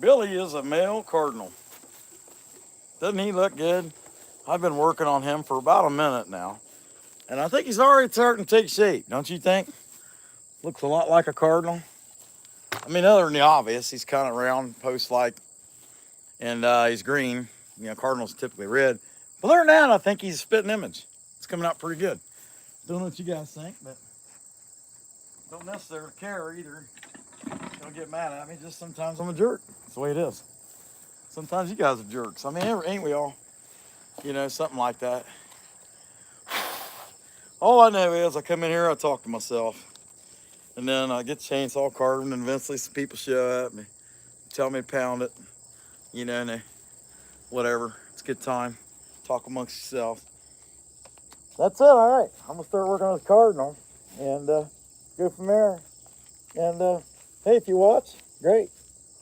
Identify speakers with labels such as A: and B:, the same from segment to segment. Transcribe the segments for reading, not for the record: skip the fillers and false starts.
A: Billy is a male cardinal. Doesn't he look good? I've been working on him for about a minute now. And I think he's already starting to take shape, don't you think? Looks a lot like a cardinal. I mean, other than the obvious, he's kind of round, post-like, and he's green. You know, cardinals are typically red. But other than that, I think he's a spitting image. It's coming out pretty good. Don't know what you guys think, but don't necessarily care either. Don't get mad at me. Just sometimes I'm a jerk. That's the way it is. Sometimes you guys are jerks. I mean, ain't we all? You know, something like that. All I know is I come in here, I talk to myself, and then I get the chainsaw carving, and eventually some people show up and tell me to pound it, you know, and whatever. It's a good time. Talk amongst yourselves. That's it. All right. I'm gonna start working on this cardinal and go from there. And hey, if you watch, great.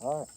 A: All right.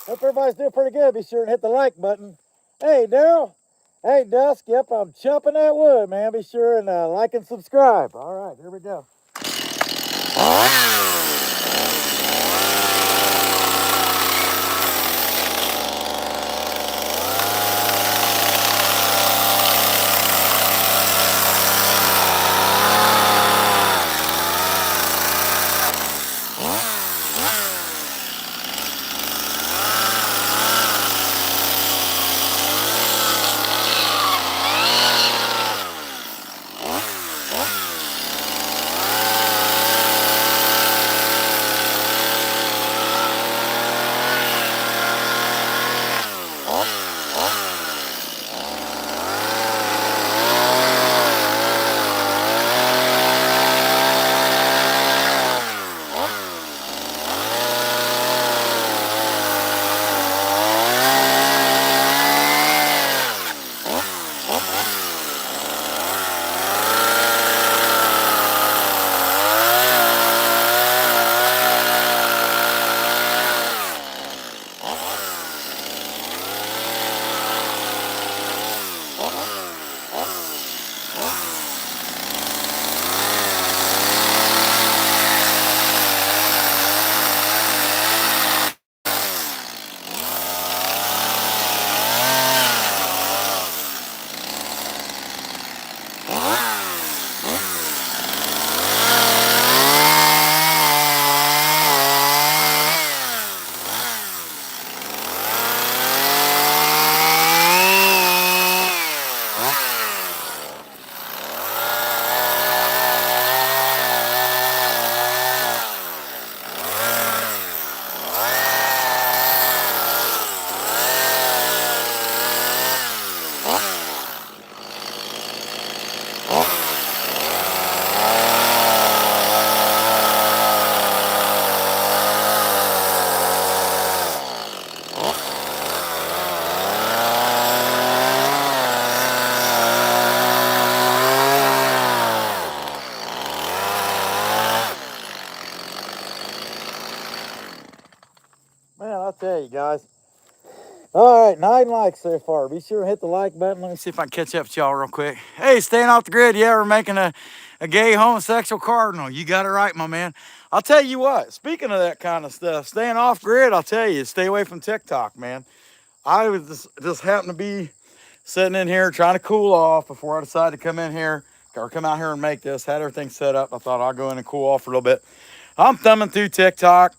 A: Hope everybody's doing pretty good. Be sure and hit the like button. Hey, Daryl. Hey, Dusk. Yep, I'm chopping that wood, man. Be sure and like and subscribe. All right, here we go. All right, 9 likes so far. Be sure to hit the like button. Let me see if I can catch up to y'all real quick. Hey, staying off the grid. Yeah, we're making a gay homosexual cardinal. You got it right, my man. I'll tell you what, speaking of that kind of stuff, staying off grid, I'll tell you, stay away from TikTok, man. I was just happened to be sitting in here trying to cool off before I decided to come in here or come out here and make this. Had everything set up. I thought I'll go in and cool off for a little bit. I'm thumbing through TikTok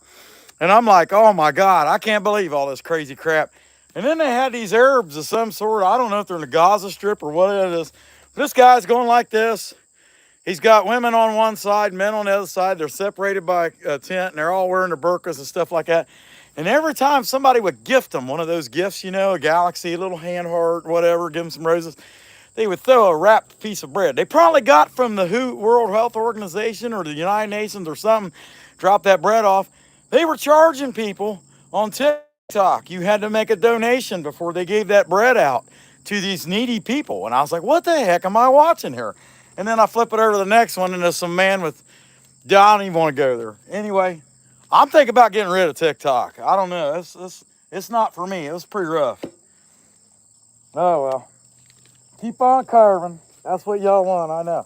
A: and I'm like, oh my God, I can't believe all this crazy crap. And then they had these Arabs of some sort. I don't know if they're in the Gaza Strip or what it is. This guy's going like this. He's got women on one side, men on the other side. They're separated by a tent, and they're all wearing their burqas and stuff like that. And every time somebody would gift them one of those gifts, you know, a galaxy, a little hand heart, whatever, give them some roses, they would throw a wrapped piece of bread. They probably got from the WHO, World Health Organization or the United Nations or something, dropped that bread off. They were charging people on TikTok. You had to make a donation before they gave that bread out to these needy people. And I was like, what the heck am I watching here? And then I flip it over to the next one, and there's some man with, I don't even want to go there. Anyway, I'm thinking about getting rid of TikTok. I don't know. It's not for me. It was pretty rough. Oh, well. Keep on carving. That's what y'all want, I know.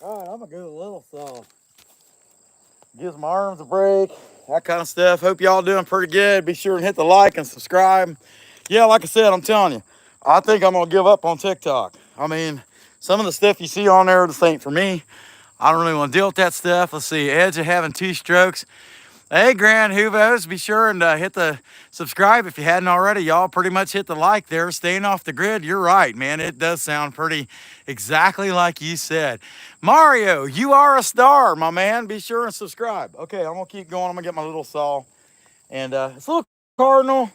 A: I'm gonna go a little soft. Gives my arms a break, that kind of stuff. Hope y'all doing pretty good. Be sure to hit the like and subscribe. Yeah, like I said, I'm telling you, I think I'm gonna give up on TikTok. I mean, some of the stuff you see on there just ain't for me. I don't really want to deal with that stuff. Let's see, edge of having 2 strokes. Hey, Grand Huvos, be sure and hit the subscribe if you hadn't already. Y'all pretty much hit the like there. Staying off the grid, you're right, man. It does sound pretty exactly like you said. Mario, you are a star, my man. Be sure and subscribe. Okay, I'm going to keep going. I'm going to get my little saw. And it's a little cardinal.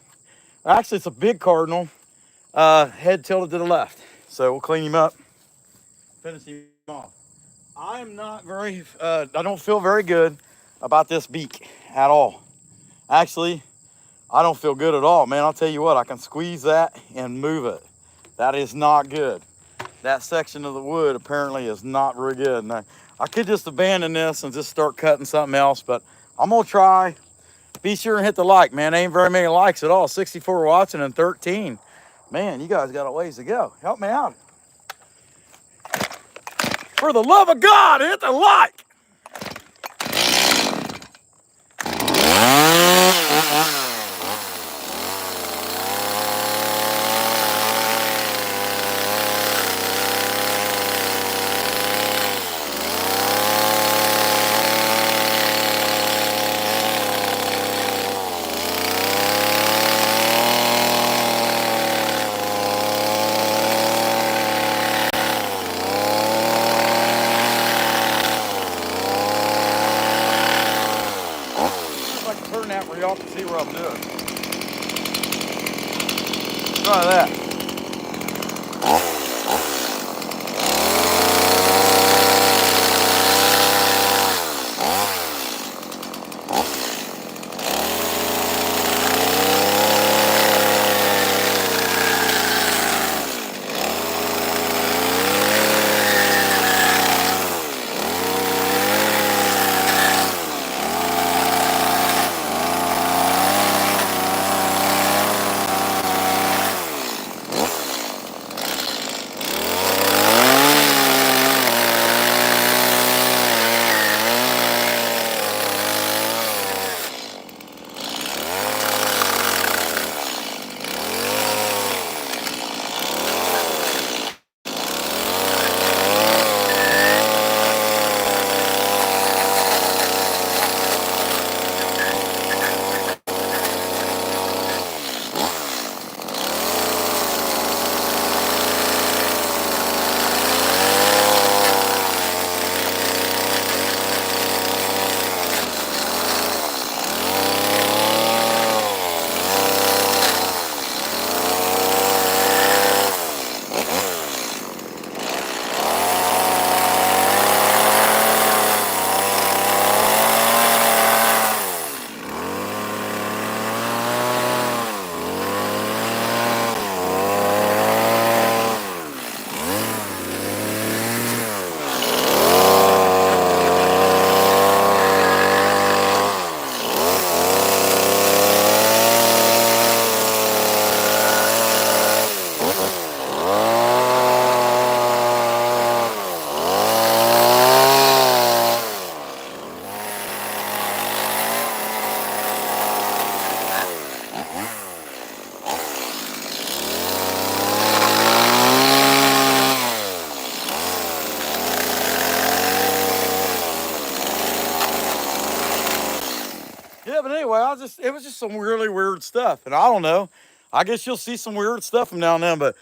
A: Actually, it's a big cardinal. Head tilted to the left. So we'll clean him up, finish him off. I am not very, I don't feel very good about this beak at all. Actually, I don't feel good at all, man. I'll tell you what, I can squeeze that and move it. That is not good. That section of the wood apparently is not very good. And I could just abandon this and just start cutting something else, but I'm gonna try. Be sure and hit the like, man. Ain't very many likes at all. 64 watching and 13. Man, you guys got a ways to go. Help me out. For the love of God, hit the like. Turn that where y'all can see what I'm doing. Try that. Yeah, but anyway, it was just some really weird stuff. And I don't know. I guess you'll see some weird stuff from now and then, but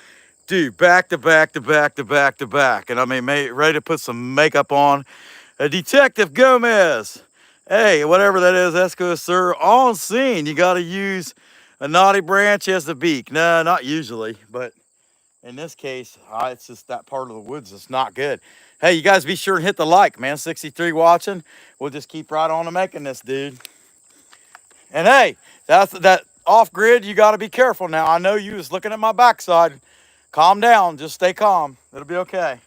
A: dude, back to back to back to back to back. And I mean, ready to put some makeup on. Detective Gomez. Hey, whatever that is, Esco, sir, on scene. You got to use a knotty branch as the beak. No, not usually, but in this case, it's just that part of the woods that's not good. Hey, you guys be sure and hit the like, man. 63 watching. We'll just keep right on to making this, dude. And hey, that off grid, you got to be careful now. I know you was looking at my backside. Calm down. Just stay calm. It'll be okay.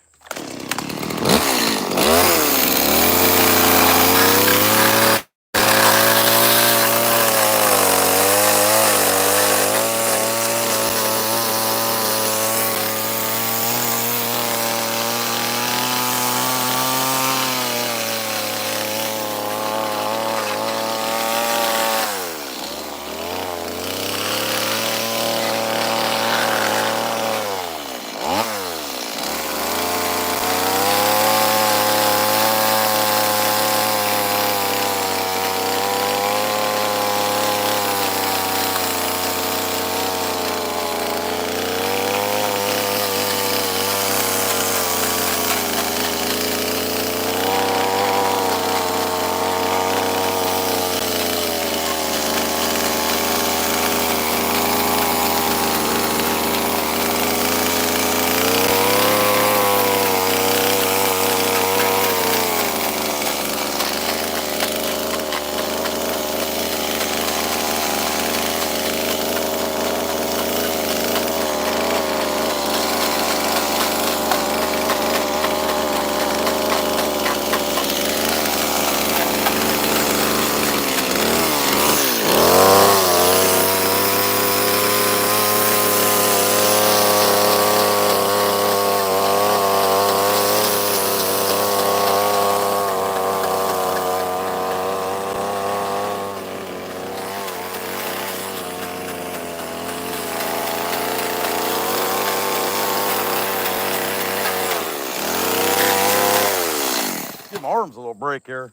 A: my arm's a little break here.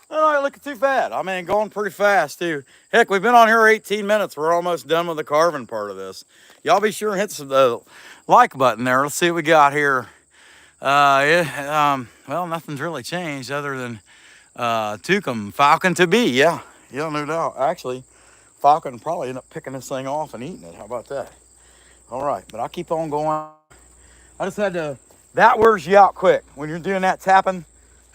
A: Oh, not looking too bad. I mean, going pretty fast too. Heck, we've been on here 18 minutes. We're almost done with the carving part of this. Y'all be sure and hit the like button there. Let's see what we got here. Well, nothing's really changed other than Tucum, Falcon to be. Yeah, no doubt. Actually, Falcon probably end up picking this thing off and eating it. How about that? All right, but I'll keep on going. I just had to, that wears you out quick. When you're doing that tapping,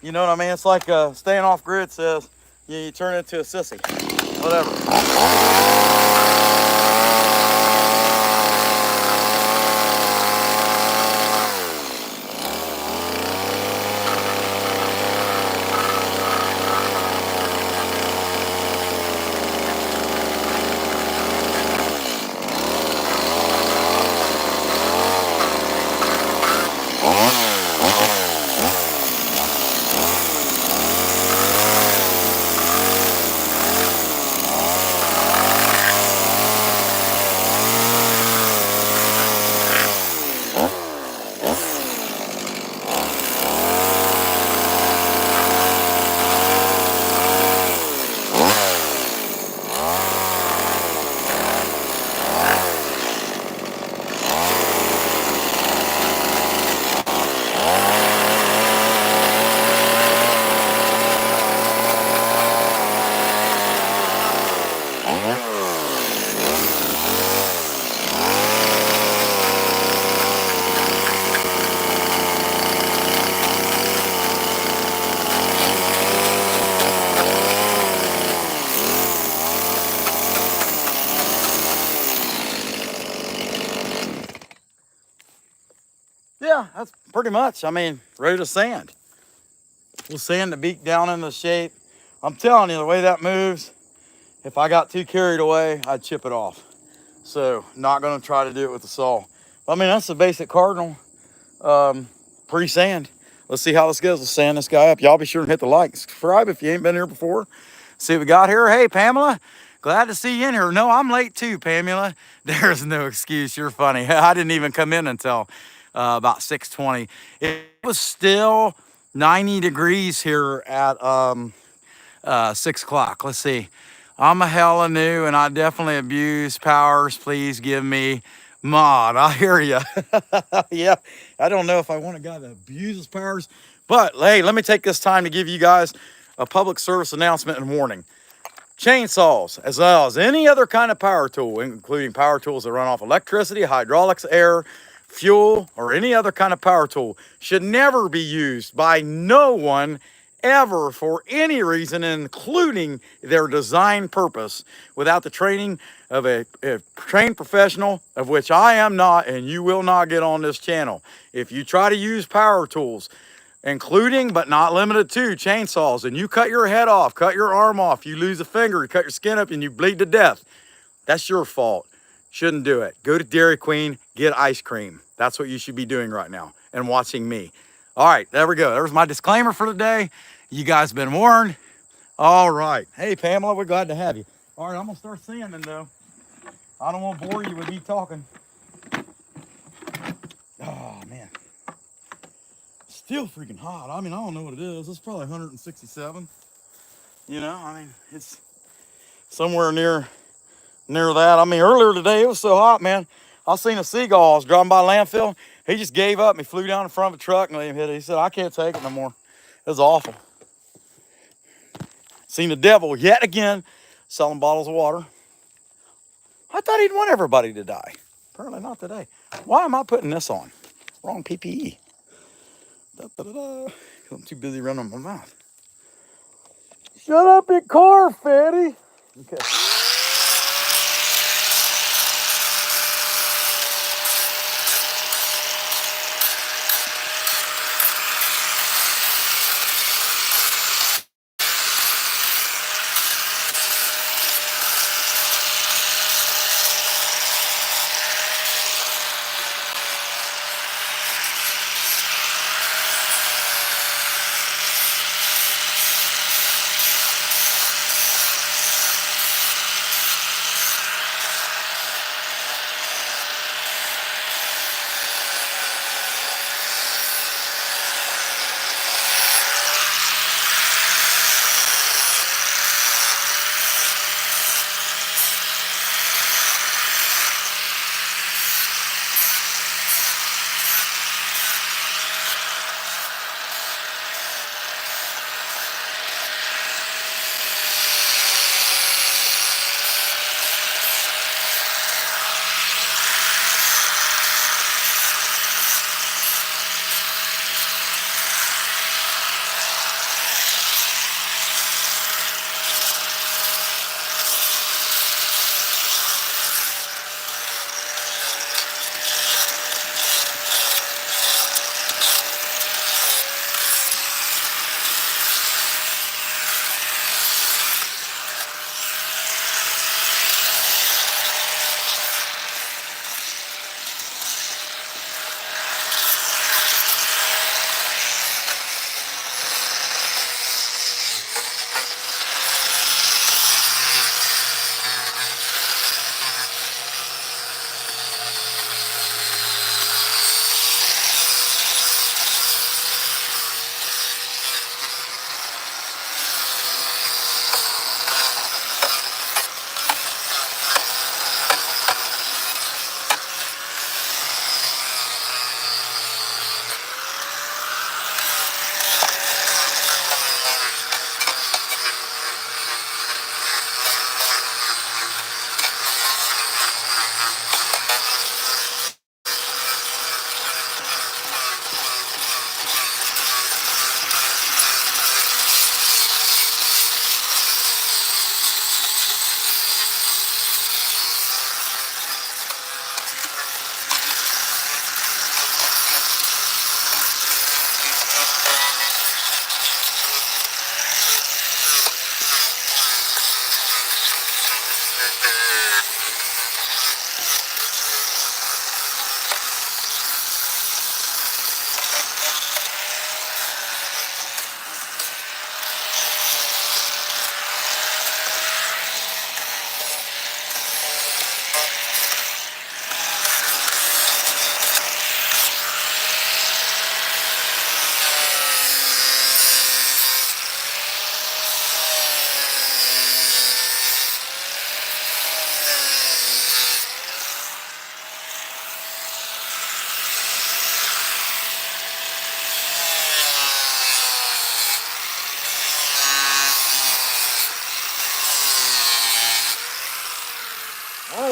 A: you know what I mean? It's like staying off grid says, you turn into a sissy. Whatever. Yeah, that's pretty much. I mean, ready to sand. We'll sand the beak down into shape. I'm telling you, the way that moves, if I got too carried away, I'd chip it off. So, not going to try to do it with the saw. I mean, that's the basic cardinal pre-sand. Let's see how this goes. Let's sand this guy up. Y'all be sure and hit the like, subscribe if you ain't been here before. See what we got here. Hey, Pamela, glad to see you in here. No, I'm late too, Pamela. There's no excuse. You're funny. I didn't even come in until about 6:20. It was still 90 degrees here at 6 o'clock. Let's see. I'm a hella new and I definitely abuse powers. Please give me mod. I hear you. Yeah, I don't know if I want a guy that abuses powers, but hey, let me take this time to give you guys a public service announcement and warning. Chainsaws, as well as any other kind of power tool, including power tools that run off electricity, hydraulics, air, fuel, or any other kind of power tool, should never be used by no one ever for any reason, including their design purpose, without the training of a trained professional, of which I am not, and you will not get on this channel. If you try to use power tools, including but not limited to chainsaws, and you cut your head off, cut your arm off, you lose a finger, you cut your skin up, and you bleed to death, that's your fault. Shouldn't do it. Go to Dairy Queen, get ice cream. That's what you should be doing right now and watching me. All right, there we go. There's my disclaimer for today. You guys been warned. All right. Hey, Pamela, we're glad to have you. All right, I'm going to start sanding, though. I don't want to bore you with me talking. Oh, man. Still freaking hot. I mean, I don't know what it is. It's probably 167. You know, I mean, it's somewhere near that. I mean, earlier today, it was so hot, man. I seen a seagull. I was driving by landfill. He just gave up and he flew down in front of a truck and let him hit it. He said, I can't take it no more. It was awful. Seen the devil yet again selling bottles of water. I thought he'd want everybody to die. Apparently not today. Why am I putting this on? Wrong PPE. I'm too busy running my mouth. Shut up, your car, fatty. Okay.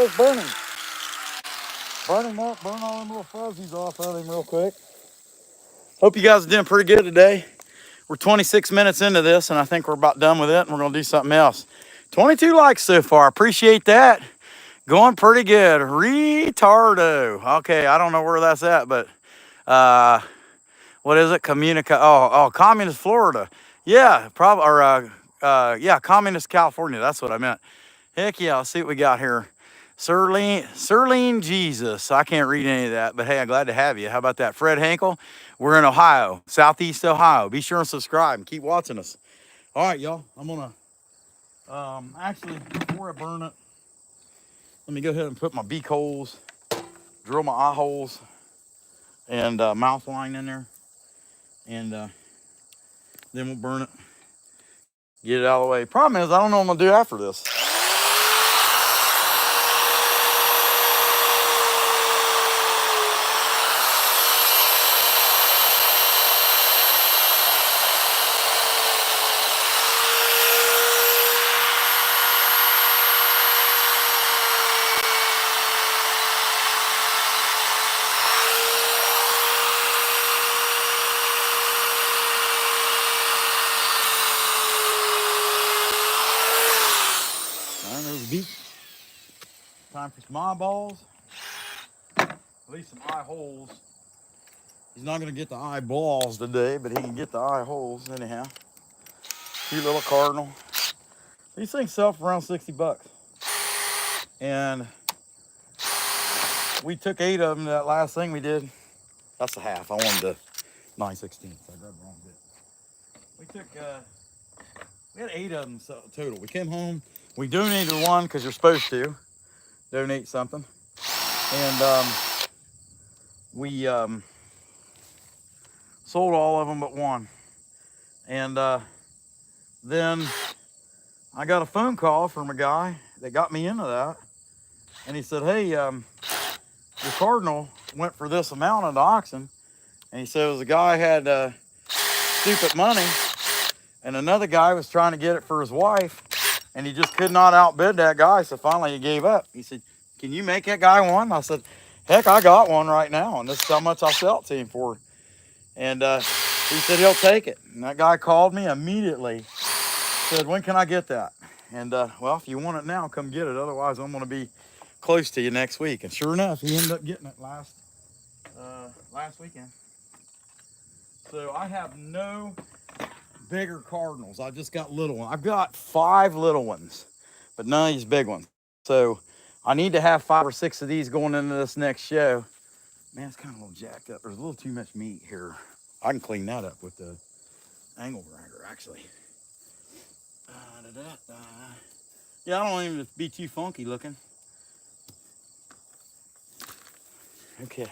A: let's burn him. Burn him up, burn all them little fuzzies off of him real quick. Hope you guys are doing pretty good today. We're 26 minutes into this, and I think we're about done with it, and we're gonna do something else. 22 likes so far, appreciate that. Going pretty good, retardo. Okay, I don't know where that's at, but what is it? Communist Florida. Yeah, probably, or yeah, Communist California, that's what I meant. Heck yeah, let's see what we got here. Sirleen Jesus. I can't read any of that, but hey, I'm glad to have you. How about that? Fred Hankel. We're in Ohio, Southeast Ohio. Be sure and subscribe and keep watching us. All right, y'all. I'm gonna actually, before I burn it, let me go ahead and put my beak holes, drill my eye holes, and mouth line in there, and then we'll burn it. Get it out of the way. Problem is, I don't know what I'm gonna do after this. Time for some eyeballs, at least some eye holes. He's not gonna get the eyeballs today, but he can get the eye holes anyhow. Cute little cardinal. These things sell for around 60 bucks. And we took 8 of them that last thing we did. That's a half, I wanted the 9/16, so I grabbed the wrong bit. We had 8 of them total. We came home, we donated one because you're supposed to donate something. And we sold all of them but one. And then I got a phone call from a guy that got me into that. And he said, hey, your cardinal went for this amount at the auction. And he said it was a guy had stupid money, and another guy was trying to get it for his wife, and he just could not outbid that guy, so finally he gave up. He said, can you make that guy one? I said, heck, I got one right now, and this is how much I'll sell it to him for. And he said he'll take it. And that guy called me immediately, said, when can I get that? And well, if you want it now, come get it. Otherwise, I'm gonna be close to you next week. And sure enough, he ended up getting it last weekend. So I have no bigger cardinals. I just got little ones. I've got 5 little ones, but none of these big ones. So I need to have 5 or 6 of these going into this next show. Man, it's kind of a little jacked up. There's a little too much meat here. I can clean that up with the angle grinder, actually. Yeah, I don't even be too funky looking. Okay.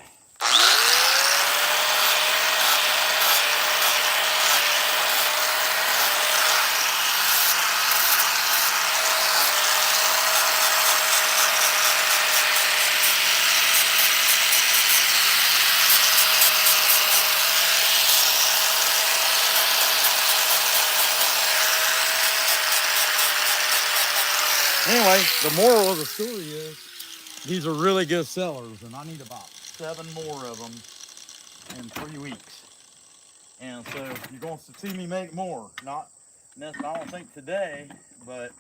A: Anyway, the moral of the story is these are really good sellers, and I need about 7 more of them in 3 weeks. And so you're going to see me make more. Not necessarily, I don't think today, but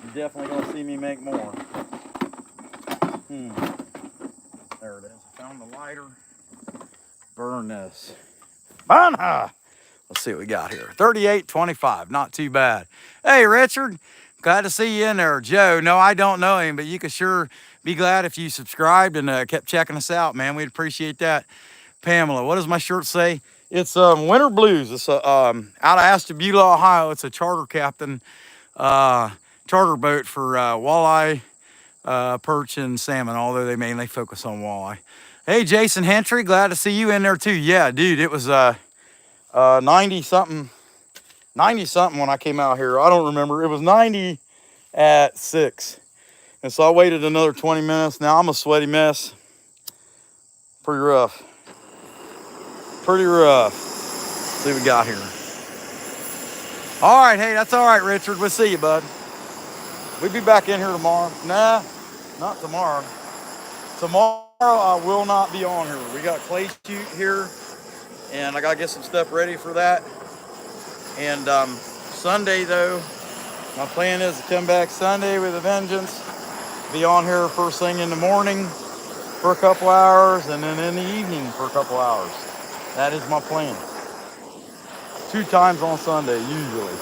A: you're definitely going to see me make more. There it is. I found the lighter. Burn this. Banha! Let's see what we got here. 38.25, not too bad. Hey, Richard. Glad to see you in there. Joe, no, I don't know him, but you could sure be glad if you subscribed and kept checking us out, man. We'd appreciate that. Pamela, what does my shirt say? It's Winter Blues. It's out of Ashtabula, Ohio. It's a charter captain charter boat for walleye, perch, and salmon, although they mainly focus on walleye. Hey, Jason Hentry, glad to see you in there too. Yeah, dude, it was 90-something when I came out here. I don't remember. It was 90 at 6. And so I waited another 20 minutes. Now I'm a sweaty mess. Pretty rough. Pretty rough. Let's see what we got here. All right, hey, that's all right, Richard. We'll see you, bud. We'll be back in here tomorrow. Nah, Not tomorrow. Tomorrow I will not be on here. We got clay shoot here, and I gotta get some stuff ready for that. And Sunday though, my plan is to come back Sunday with a vengeance. Be on here first thing in the morning for a couple hours, and then in the evening for a couple hours. That is my plan. 2 times on Sunday usually.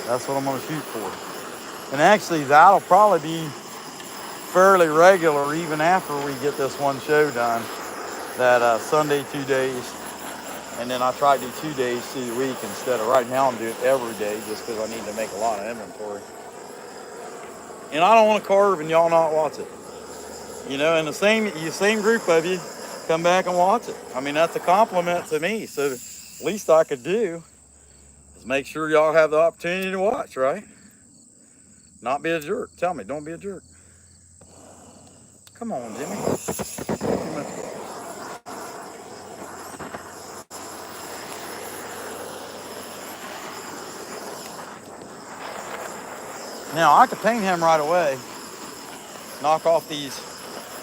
A: That's what I'm gonna shoot for. And actually, that'll probably be fairly regular even after we get this one show done. That Sunday 2 days, and then I try to do 2 days through the week instead of right now I'm doing it every day just because I need to make a lot of inventory. And I don't want to carve and y'all not watch it. You know, and the same group of you come back and watch it. I mean, that's a compliment to me. So the least I could do is make sure y'all have the opportunity to watch, right? Not be a jerk. Tell me, don't be a jerk. Come on, Jimmy. Now, I could paint him right away. Knock off these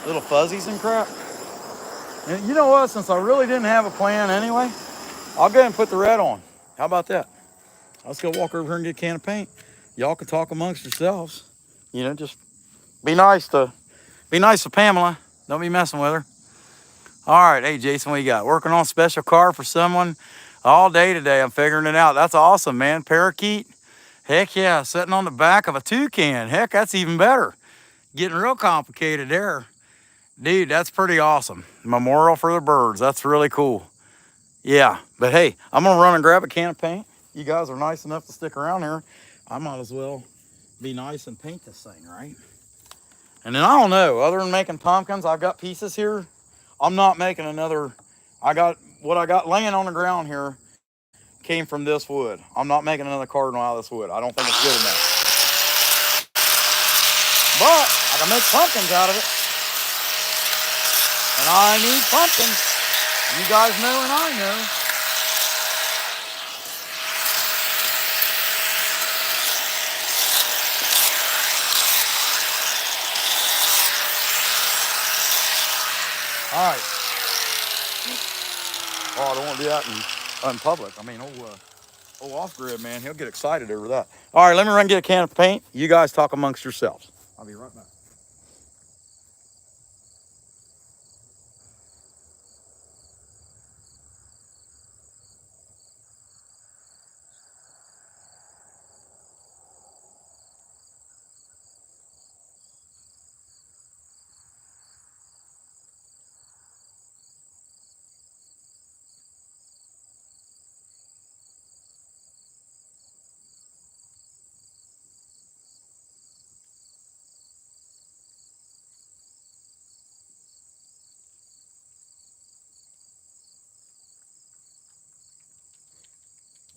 A: little fuzzies and crap. And you know what? Since I really didn't have a plan anyway, I'll go ahead and put the red on. How about that? Let's go walk over here and get a can of paint. Y'all can talk amongst yourselves. You know, just be nice to Pamela. Don't be messing with her. All right, hey Jason, what you got? Working on a special car for someone all day today. I'm figuring it out. That's awesome, man. Parakeet. Heck yeah, sitting on the back of a toucan. Heck, that's even better. Getting real complicated there. Dude, that's pretty awesome. Memorial for the birds. That's really cool. Yeah, but hey, I'm gonna run and grab a can of paint. You guys are nice enough to stick around here. I might as well be nice and paint this thing, right? And then I don't know, other than making pumpkins, I've got pieces here. I'm not making another. What I got laying on the ground here came from this wood. I'm not making another cardinal out of this wood. I don't think it's good enough. But I can make pumpkins out of it. And I need pumpkins. You guys know and I know. All right. Oh, I don't want to do that in public. I mean, off-grid, man, he'll get excited over that. All right, let me run and get a can of paint. You guys talk amongst yourselves. I'll be right back.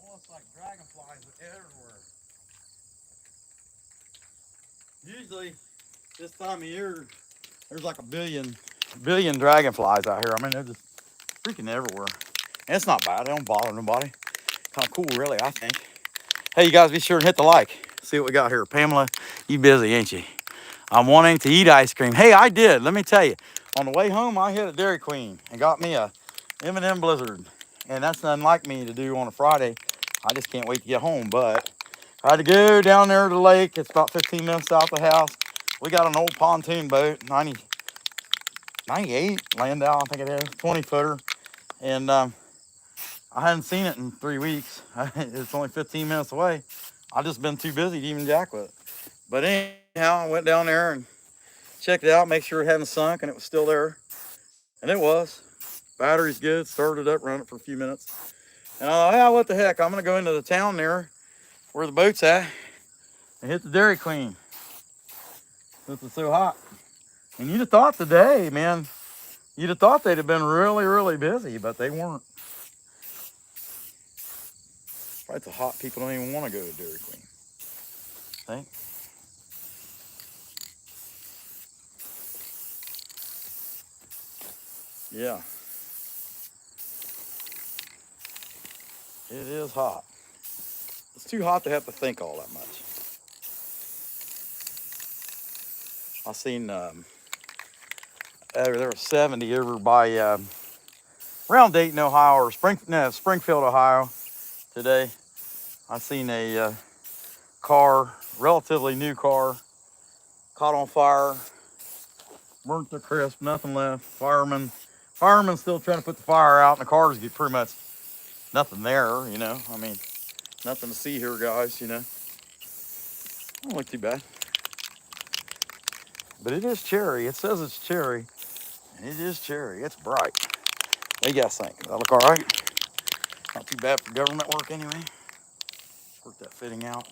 A: Well, it's like dragonflies everywhere. Usually, this time of year, there's like a billion dragonflies out here. I mean, they're just freaking everywhere. And it's not bad. They don't bother nobody. Kind of cool, really, I think. Hey, you guys, be sure and hit the like. See what we got here. Pamela, you busy, ain't you? I'm wanting to eat ice cream. Hey, I did. Let me tell you. On the way home, I hit a Dairy Queen and got me a M&M Blizzard. And that's nothing like me to do on a Friday. I just can't wait to get home. But I had to go down there to the lake. It's about 15 minutes south of the house. We got an old pontoon boat, 98 Landau, I think it is, 20-footer. And I hadn't seen it in 3 weeks. It's only 15 minutes away. I just been too busy to even jack with it. But anyhow, I went down there and checked it out, make sure it hadn't sunk, and it was still there. And it was. Battery's good. Started it up, run it for a few minutes. And I thought, yeah, what the heck? I'm going to go into the town there where the boat's at and hit the Dairy Queen since it's so hot. And you'd have thought today, man, you'd have thought they'd have been really, really busy, but they weren't. Probably so hot, people don't even want to go to Dairy Queen. Think? Yeah. It is hot. It's too hot to have to think all that much. I seen there was 70 over by around Dayton, Ohio, or Springfield, Ohio. Today, I seen a car, relatively new car, caught on fire, burnt to crisp, nothing left. Firemen still trying to put the fire out, and the cars get pretty much nothing there, you know. I mean, nothing to see here, guys, you know. Don't look too bad. But it is cherry. It says it's cherry, and it is cherry. It's bright. What do you guys think? Does that look all right? Not too bad for government work anyway. Work that fitting out.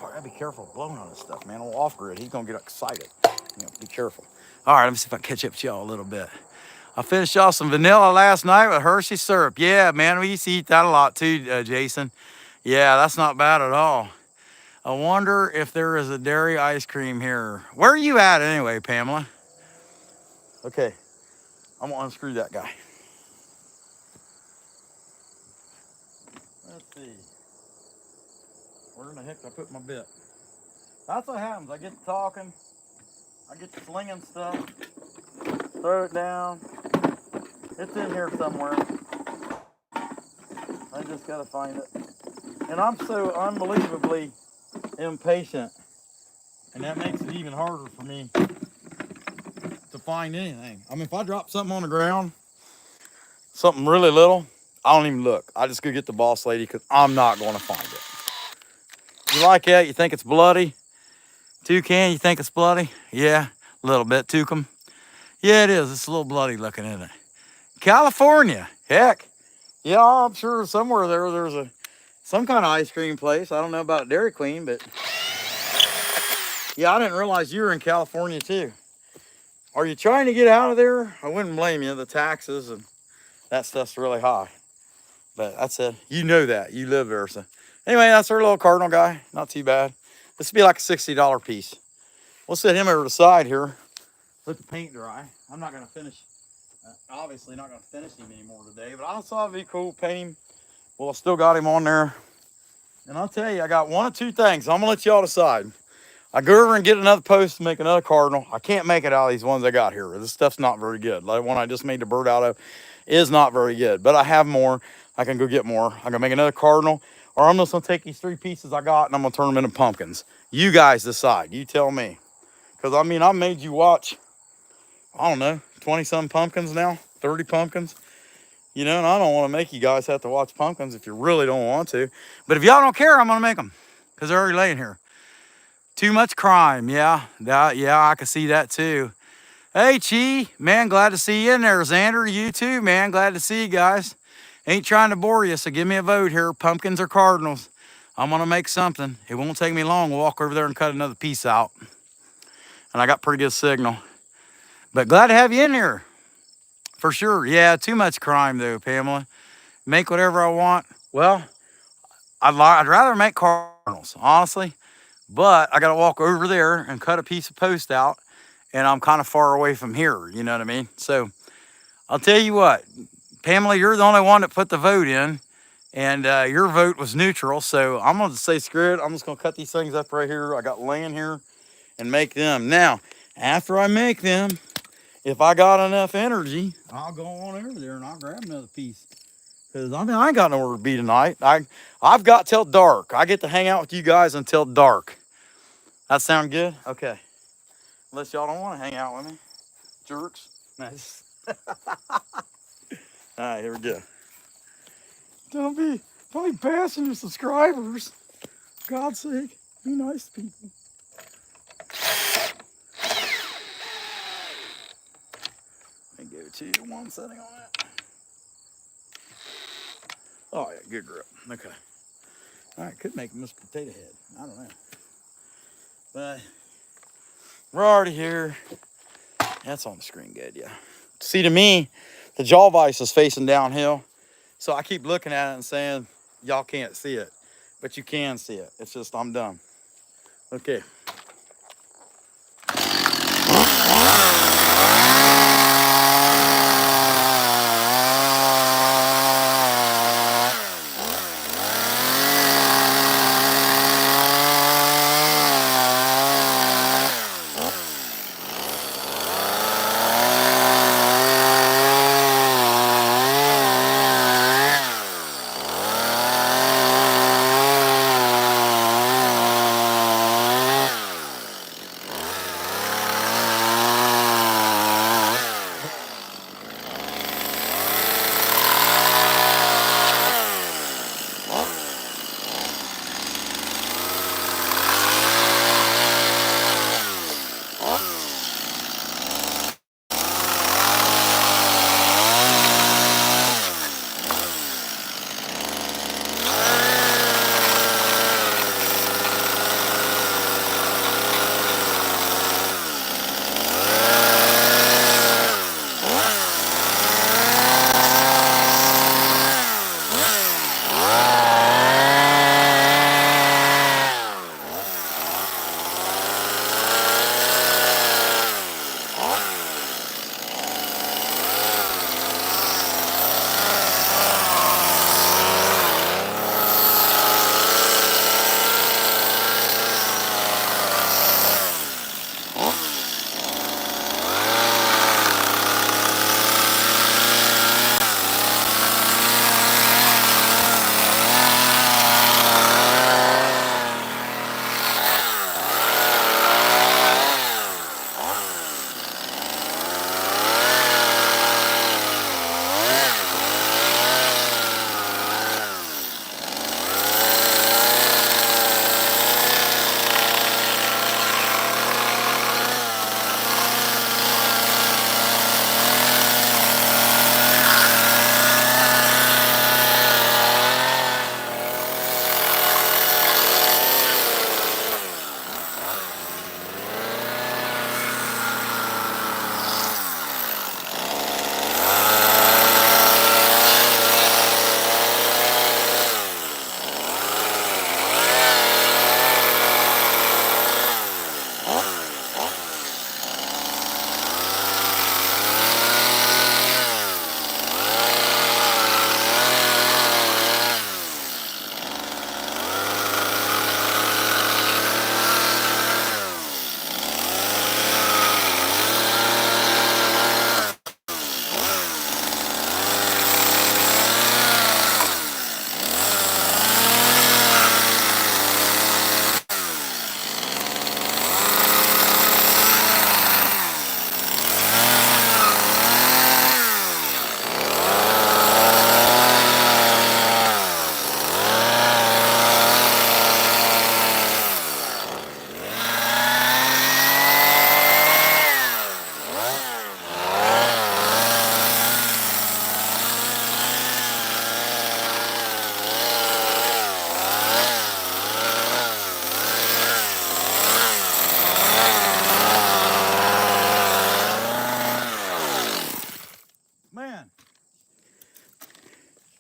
A: I gotta be careful blowing on this stuff, man. Off grid, he's gonna get excited. You know, be careful. All right, let me see if I can catch up with y'all a little bit. I finished y'all some vanilla last night with Hershey syrup. Yeah, man, we used to eat that a lot too, Jason. Yeah, that's not bad at all. I wonder if there is a dairy ice cream here. Where are you at anyway, Pamela? Okay, I'm gonna unscrew that guy. Let's see. Where in the heck did I put my bit? That's what happens. I get to talking. I get to slinging stuff. Throw it down. It's in here somewhere. I just gotta find it. And I'm so unbelievably impatient. And that makes it even harder for me to find anything. I mean, if I drop something on the ground, something really little, I don't even look. I just go get the boss lady because I'm not going to find it. You like that? You think it's bloody? Toucan, you think it's bloody? Yeah, a little bit. Toucan. Yeah, it is. It's a little bloody looking, isn't it? California. Heck. Yeah, I'm sure somewhere there's some kind of ice cream place. I don't know about Dairy Queen, but yeah, I didn't realize you were in California too. Are you trying to get out of there? I wouldn't blame you. The taxes and that stuff's really high. But that's it. You know that. You live there. So anyway, that's our little cardinal guy. Not too bad. This would be like a $60 piece. We'll set him over to the side here. Let the paint dry. I'm not going to finish. Obviously not going to finish him anymore today. But I thought it'd be cool paint him. Well, I still got him on there. And I'll tell you, I got one of two things. I'm going to let y'all decide. I go over and get another post to make another cardinal. I can't make it out of these ones I got here. This stuff's not very good. Like one I just made the bird out of is not very good. But I have more. I can go get more. I'm going to make another cardinal. Or I'm just going to take these 3 pieces I got and I'm going to turn them into pumpkins. You guys decide. You tell me. Because, I mean, I made you watch, I don't know, 20-some pumpkins now. 30 pumpkins. You know, and I don't want to make you guys have to watch pumpkins if you really don't want to. But if y'all don't care, I'm going to make them. Because they're already laying here. Too much crime, yeah. Yeah, I can see that too. Hey, Chi, man, glad to see you in there. Xander, you too, man. Glad to see you guys. Ain't trying to bore you, so give me a vote here. Pumpkins or cardinals? I'm going to make something. It won't take me long. We'll walk over there and cut another piece out. And I got pretty good signal. But glad to have you in here. For sure. Yeah, too much crime, though, Pamela. Make whatever I want. Well, I'd rather make cardinals, honestly. But I got to walk over there and cut a piece of post out. And I'm kind of far away from here, you know what I mean? So I'll tell you what, Pamela, you're the only one that put the vote in. And your vote was neutral. So I'm going to say screw it. I'm just going to cut these things up right here. I got laying here and make them. Now, after I make them, if I got enough energy, I'll go on over there and I'll grab another piece. Because, I mean, I ain't got nowhere to be tonight. I've got till dark. I get to hang out with you guys until dark. That sound good? Okay. Unless y'all don't want to hang out with me. Jerks. Nice. All right, here we go. Don't be bashing your subscribers. For God's sake, be nice to people. Let me go to one setting on that. Oh, yeah, good grip. Okay. All right, could make Mr. Potato Head. I don't know. But we're already here. That's on the screen good, yeah. See, to me, the jaw vise is facing downhill. So I keep looking at it and saying, y'all can't see it. But you can see it. It's just, I'm done. Okay.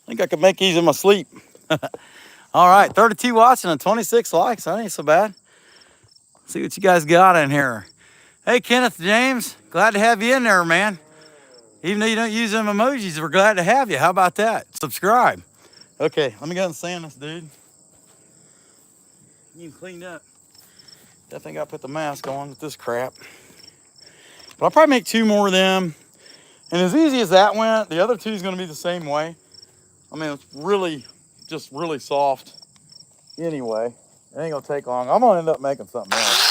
A: think I could make these in my sleep. All right, 32 watching and 26 likes. That ain't so bad. See what you guys got in here. Hey, Kenneth James, glad to have you in there, man. Even though you don't use them emojis, we're glad to have you. How about that? Subscribe. Okay, let me go and sand this, dude. You can clean up. Definitely got to put the mask on with this crap. But I'll probably make 2 more of them. And as easy as that went, the other 2 is going to be the same way. I mean, it's really, just really soft anyway. It ain't going to take long. I'm going to end up making something else.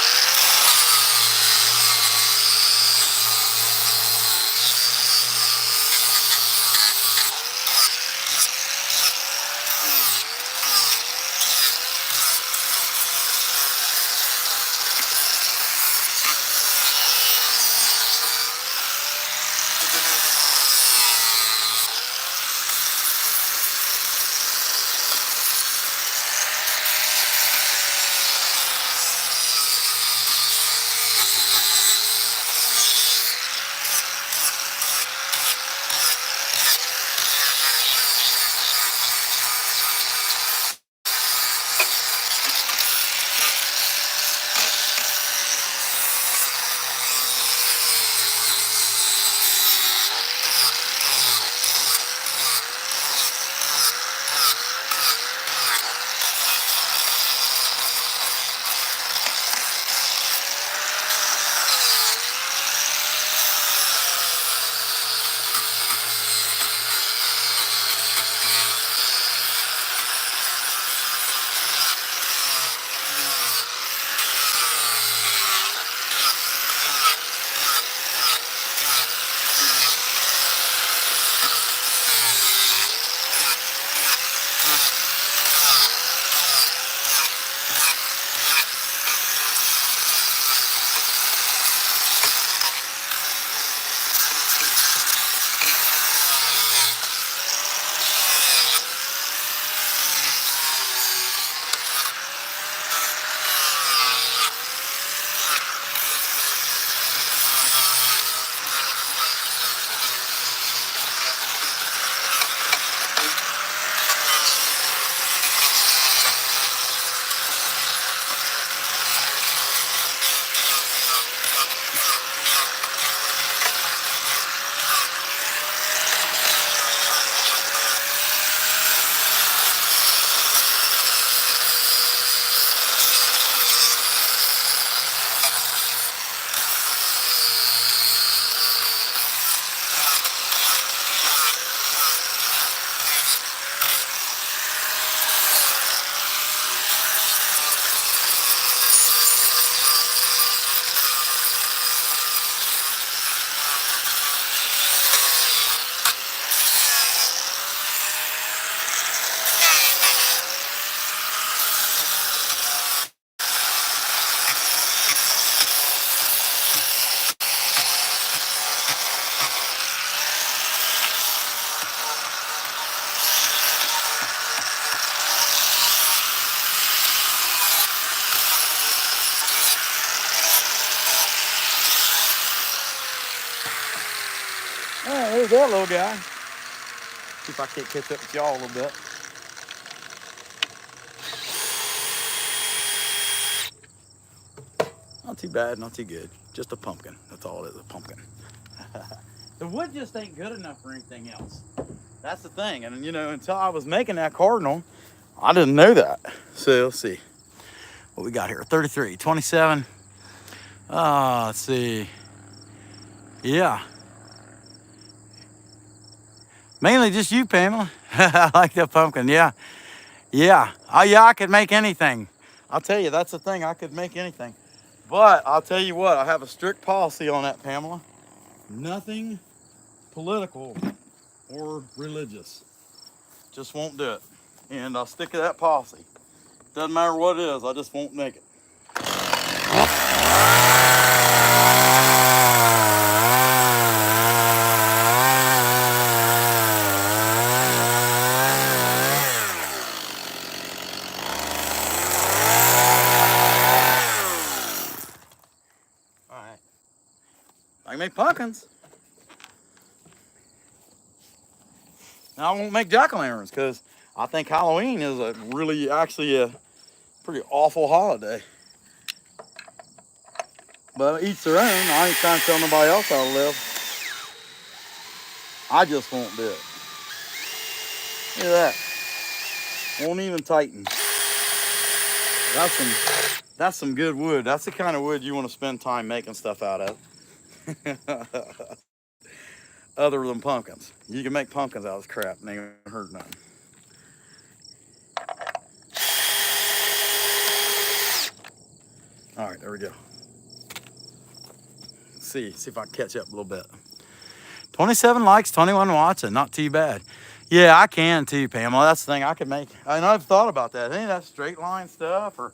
A: All right, there's that little guy. See if I can't catch up with y'all a little bit. Not too bad, not too good. Just a pumpkin. That's all it is, a pumpkin. The wood just ain't good enough for anything else. That's the thing. And you know, until I was making that cardinal, I didn't know that. So let's see what we got here. 33, 27. Let's see. Yeah. Mainly just you, Pamela. I like that pumpkin, yeah. Yeah. Oh, yeah, I could make anything. I'll tell you, that's the thing. I could make anything. But I'll tell you what, I have a strict policy on that, Pamela. Nothing political or religious. Just won't do it. And I'll stick to that policy. Doesn't matter what it is, I just won't make it. I can make pumpkins. And I won't make jack-o'-lanterns because I think Halloween is actually a pretty awful holiday. But each their own. I ain't trying to tell nobody else how to live. I just won't do it. Look at that. Won't even tighten. That's some good wood. That's the kind of wood you want to spend time making stuff out of. Other than pumpkins. You can make pumpkins out of this crap and they ain't gonna hurt nothing. All right, there we go. Let's see if I can catch up a little bit. 27 likes, 21 watching, not too bad. Yeah, I can too, Pamela. That's the thing I could make. I know I've thought about that. Any of that straight line stuff or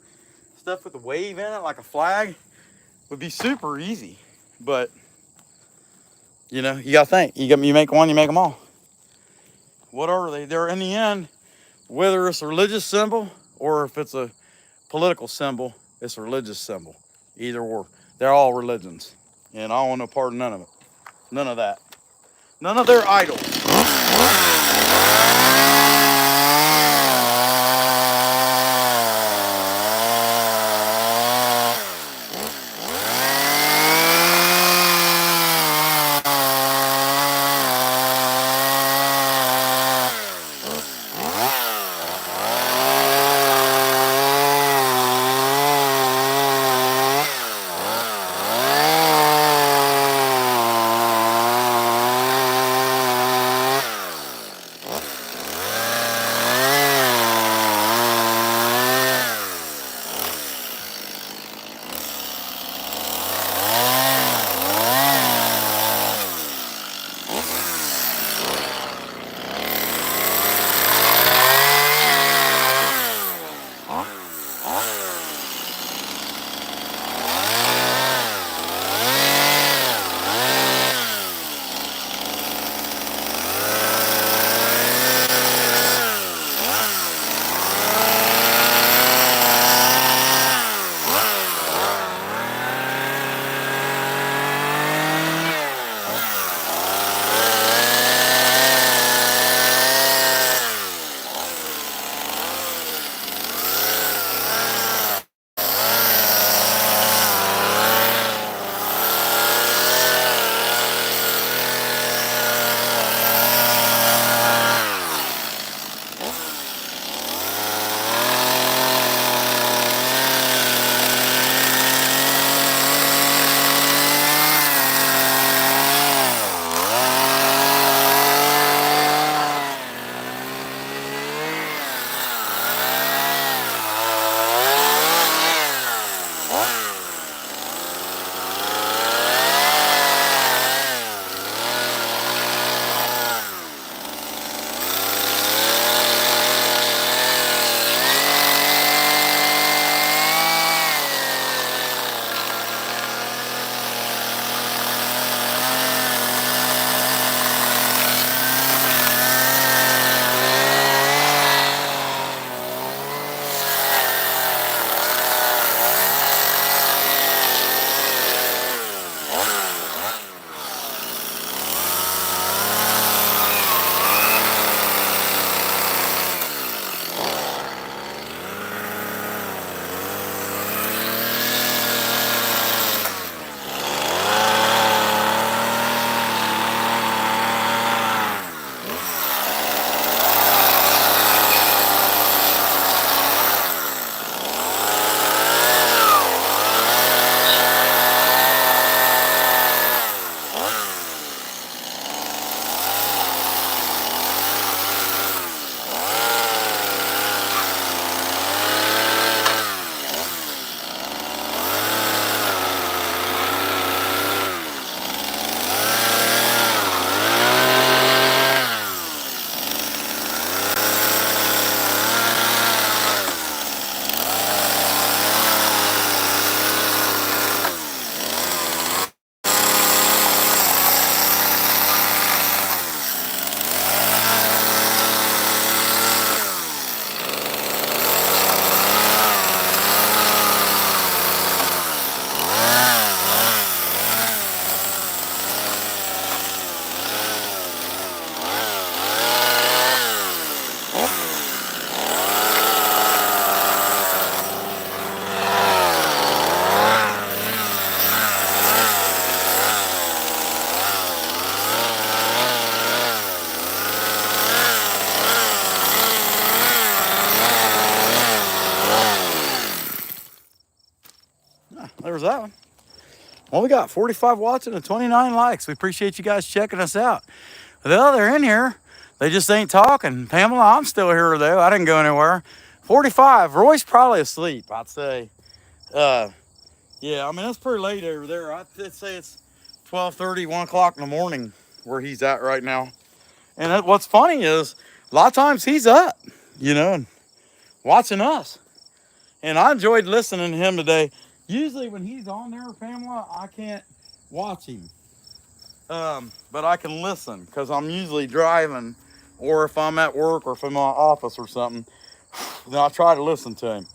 A: stuff with a wave in it, like a flag, would be super easy. But you know, you gotta think. You make one, you make them all. What are they? They're in the end, whether it's a religious symbol or if it's a political symbol, it's a religious symbol. Either or. They're all religions. And I don't want no part of none of it. None of that. None of their idols. there's that one. Well, we got 45 watching and 29 likes. We appreciate you guys checking us out. Well, they're in here. They just ain't talking. Pamela, I'm still here though. I didn't go anywhere. 45. Roy's probably asleep, I'd say. Yeah, I mean, it's pretty late over there. I'd say it's 12:30, 1 o'clock in the morning where he's at right now. And what's funny is a lot of times he's up, and watching us. And I enjoyed listening to him today. Usually when he's on there, Pamela, I can't watch him. But I can listen because I'm usually driving, or if I'm at work or if I'm in my office or something, then I try to listen to him.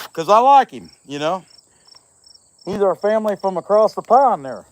A: Because I like him, He's our family from across the pond there.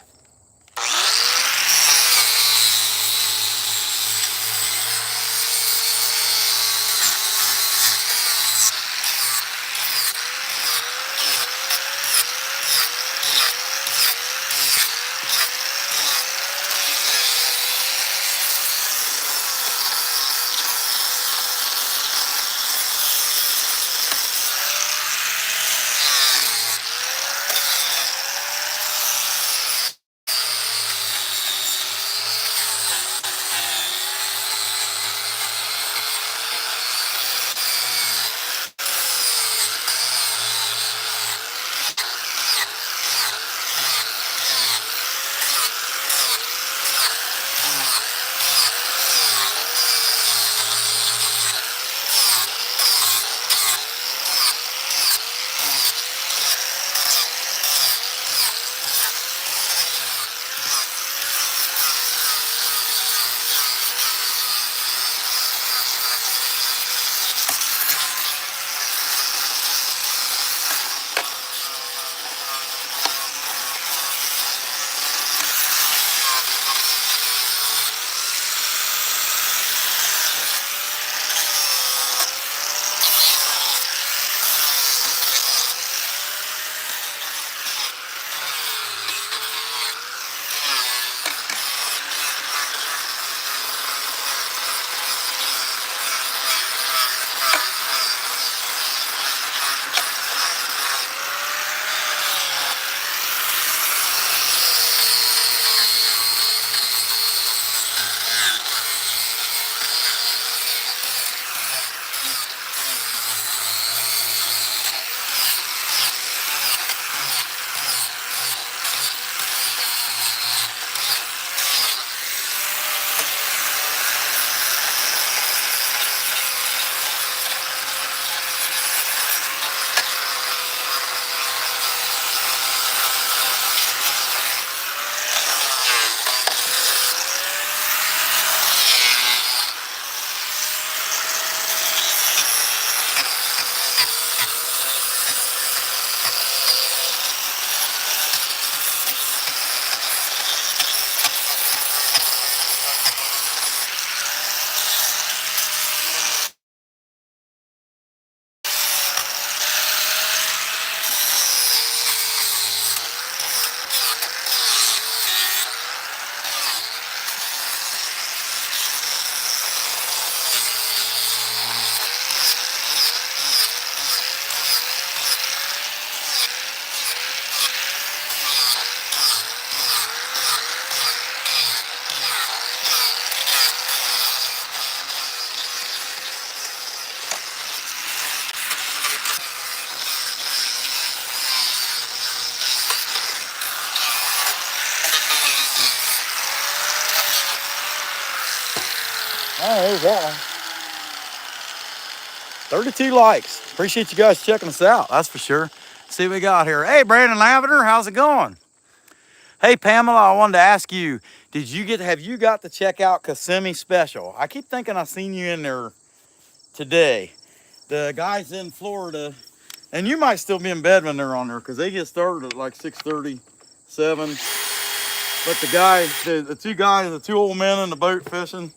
A: Oh, there's that one. 32 likes. Appreciate you guys checking us out. That's for sure. See what we got here. Hey, Brandon Lavender, how's it going? Hey, Pamela, I wanted to ask you, have you got to check out Kissimmee Special? I keep thinking I seen you in there today. The guys in Florida, and you might still be in bed when they're on there because they get started at like 6:30, 7. But the two guys, the two old men in the boat fishing,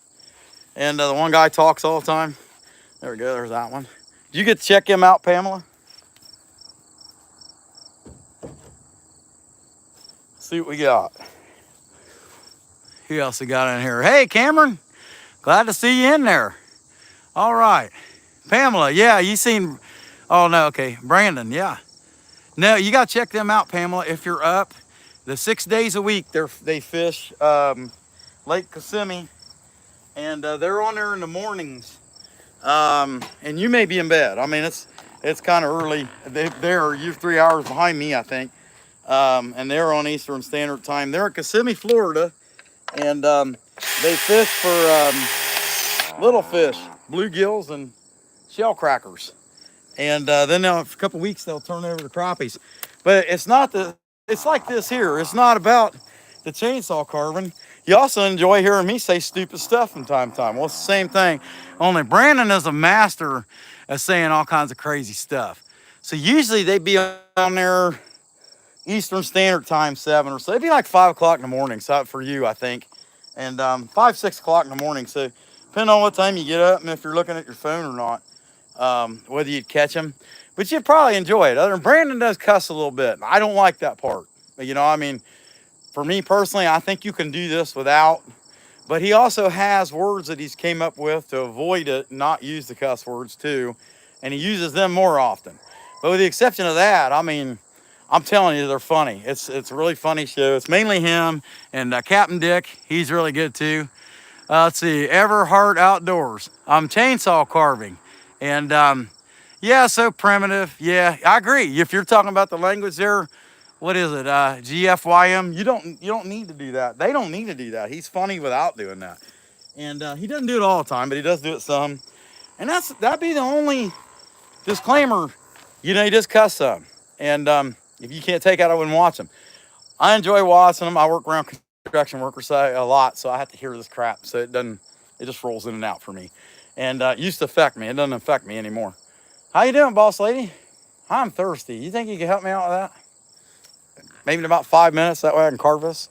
A: and the one guy talks all the time. There we go, there's that one. Did you get to check him out, Pamela? See what we got. Who else we got in here? Hey, Cameron, glad to see you in there. All right, Pamela, yeah, you seen, oh no, okay, Brandon, yeah. No, you got to check them out, Pamela. If you're up, the 6 days a week, they fish Lake Kissimmee, and they're on there in the mornings. And you may be in bed. I mean, it's kind of early. You're 3 hours behind me, I think. And they're on Eastern Standard Time. They're in Kissimmee, Florida, and they fish for little fish, bluegills and shell crackers. And then in a couple weeks they'll turn over to crappies. But it's like this here. It's not about the chainsaw carving. You also enjoy hearing me say stupid stuff from time to time. Well, it's the same thing. Only Brandon is a master at saying all kinds of crazy stuff. So usually they'd be on there Eastern Standard Time, 7 or so. It'd be like 5 o'clock in the morning. So for you, I think. And 5, 6 o'clock in the morning. So depending on what time you get up and if you're looking at your phone or not. Whether you'd catch him, but you'd probably enjoy it. Other than Brandon does cuss a little bit. I don't like that part. You know, I mean, for me personally, I think you can do this without, but he also has words that he's came up with to avoid it, not use the cuss words too, and he uses them more often. But with the exception of that, I mean, I'm telling you, they're funny. It's a really funny show. It's mainly him and Captain Dick. He's really good too. Let's see, Everhart Outdoors. I'm chainsaw carving. And yeah, so primitive. Yeah, I agree. If you're talking about the language there, what is it? GFYM. You don't need to do that. They don't need to do that. He's funny without doing that. And he doesn't do it all the time, but he does do it some. And that'd be the only disclaimer. You know, he just cuss some. And if you can't take it, I wouldn't watch him. I enjoy watching them. I work around construction workers a lot, so I have to hear this crap. So it just rolls in and out for me. And it used to affect me. It doesn't affect me anymore. How you doing, boss lady? I'm thirsty. You think you can help me out with that? Maybe in about 5 minutes. That way I can carve this.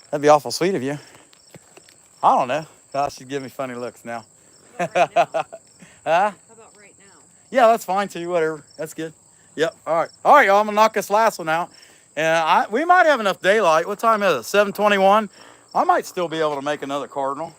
A: That'd be awful sweet of you. I don't know. Gosh, she's giving me funny looks now.
B: How about right now?
A: Huh?
B: How about right now?
A: Yeah, that's fine too. Whatever. That's good. Yep. All right. All right, y'all. I'm gonna knock this last one out. And we might have enough daylight. What time is it? 7:21. I might still be able to make another cardinal.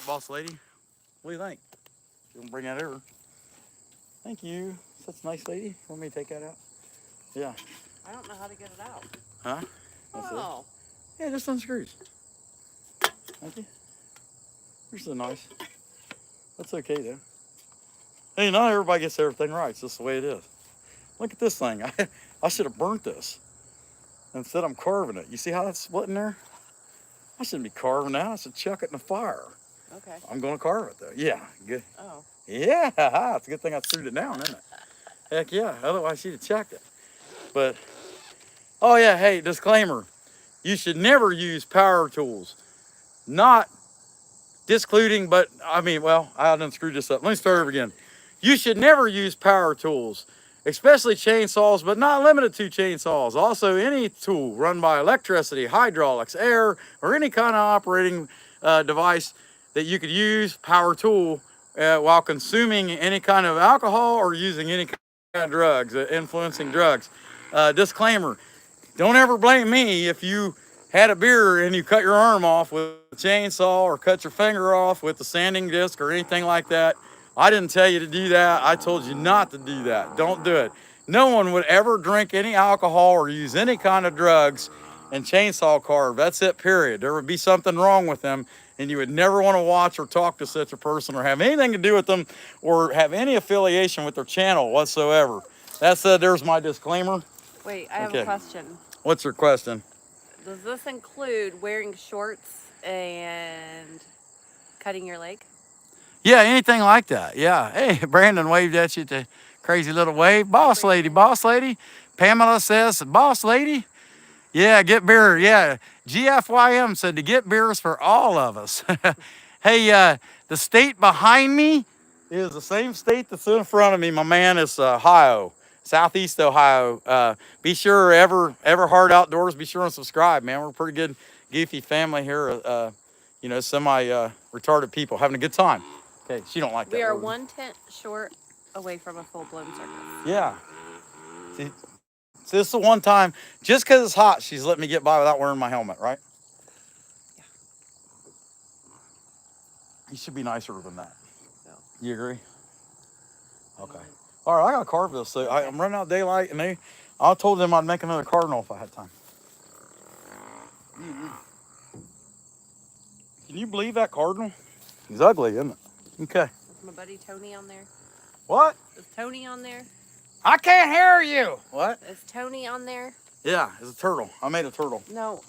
A: Boss lady, what do you think? You gonna bring that over? Thank you. Such a nice lady. Want me to take that out? Yeah.
B: I don't know how to get it out.
A: Huh? That's
B: Oh.
A: it. Yeah, just unscrews. Thank you. You're so nice. That's okay though. Hey, not everybody gets everything right. It's just the way it is. Look at this thing. I should have burnt this. Instead, I'm carving it. You see how that's splitting there? I shouldn't be carving that. I should chuck it in the fire.
B: Okay.
A: I'm gonna carve it though. Yeah, good.
B: Oh.
A: Yeah, it's a good thing I threw it down, isn't it? Heck yeah, otherwise she'd have checked it. But, oh yeah, hey, disclaimer. You should never use power tools. Not discluding, but I mean, well, I done screwed this up. Let me start over again. You should never use power tools, especially chainsaws, but not limited to chainsaws. Also, any tool run by electricity, hydraulics, air, or any kind of operating device that you could use, power tool, while consuming any kind of alcohol or using any kind of drugs, influencing drugs. Disclaimer, don't ever blame me if you had a beer and you cut your arm off with a chainsaw or cut your finger off with a sanding disc or anything like that. I didn't tell you to do that. I told you not to do that. Don't do it. no one would ever drink any alcohol or use any kind of drugs and chainsaw carve. That's it, period. There would be something wrong with them, and you would never want to watch or talk to such a person or have anything to do with them or have any affiliation with their channel whatsoever. There's my disclaimer.
B: Wait, I have a question.
A: What's your question?
B: Does this include wearing shorts and cutting your leg?
A: Yeah, anything like that. Yeah. Hey, Brandon waved at you to crazy little wave. Boss lady, boss lady. Pamela says, boss lady. Yeah, get beer. Yeah. GFYM said to get beers for all of us. Hey, the state behind me is the same state that's in front of me. My man is Ohio, Southeast Ohio. Be sure, ever hard outdoors, be sure and subscribe, man. We're a pretty good, goofy family here. You know, semi-retarded people having a good time. Okay, she don't like that.
B: We are
A: word.
B: 1 tent short away from a full-blown circus.
A: Yeah. See, so this is the one time, just because it's hot, she's letting me get by without wearing my helmet, right?
B: Yeah.
A: You should be nicer than that.
B: No.
A: You agree? Okay. All right, I gotta carve this. So I'm running out of daylight, and I told them I'd make another cardinal if I had time. Can you believe that cardinal? He's ugly, isn't it? Okay.
B: Is my buddy Tony on there?
A: What?
B: Is Tony on there?
A: I can't hear you. What?
B: Is Tony on there?
A: Yeah, it's a turtle. I made a turtle.
B: No.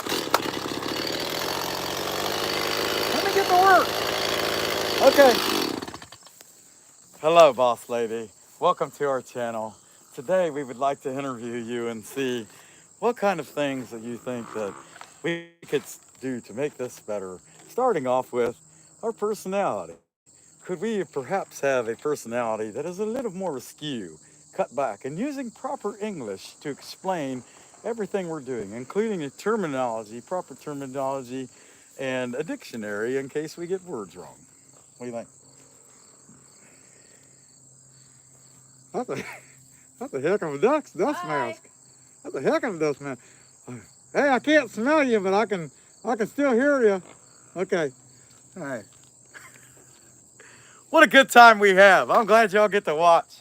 A: Let me get to work. Okay. Hello, boss lady. Welcome to our channel. Today we would like to interview you and see what kind of things that you think that we could do to make this better. Starting off with our personality. Could we perhaps have a personality that is a little more askew, cut back, and using proper English to explain everything we're doing, including the terminology, proper terminology, and a dictionary in case we get words wrong? What do you think?
C: That's a heck of a dust mask. That's a heck of a dust mask. Hey, I can't smell you, but I can still hear you. Okay.
A: All right. What a good time we have. I'm glad y'all get to watch.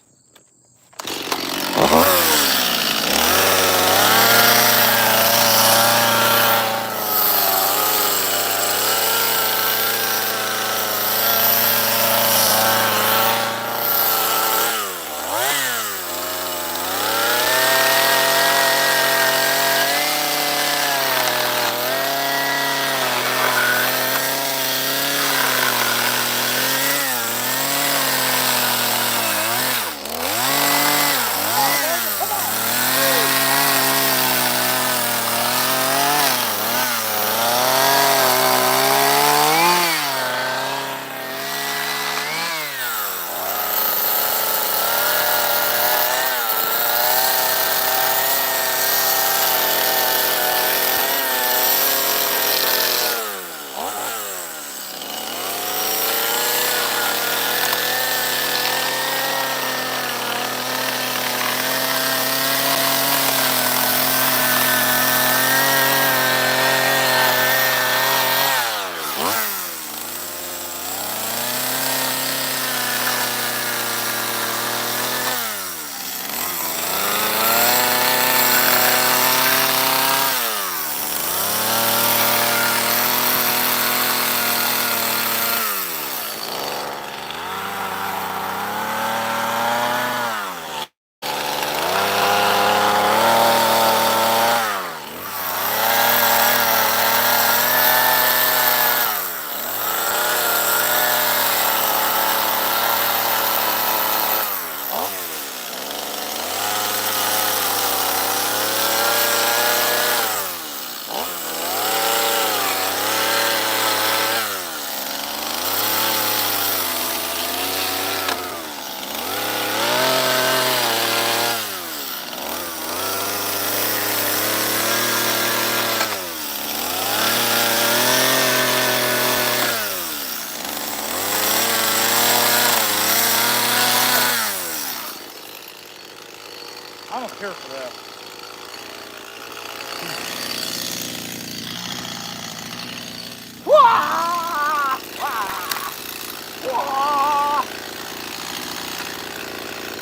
A: I don't care for that.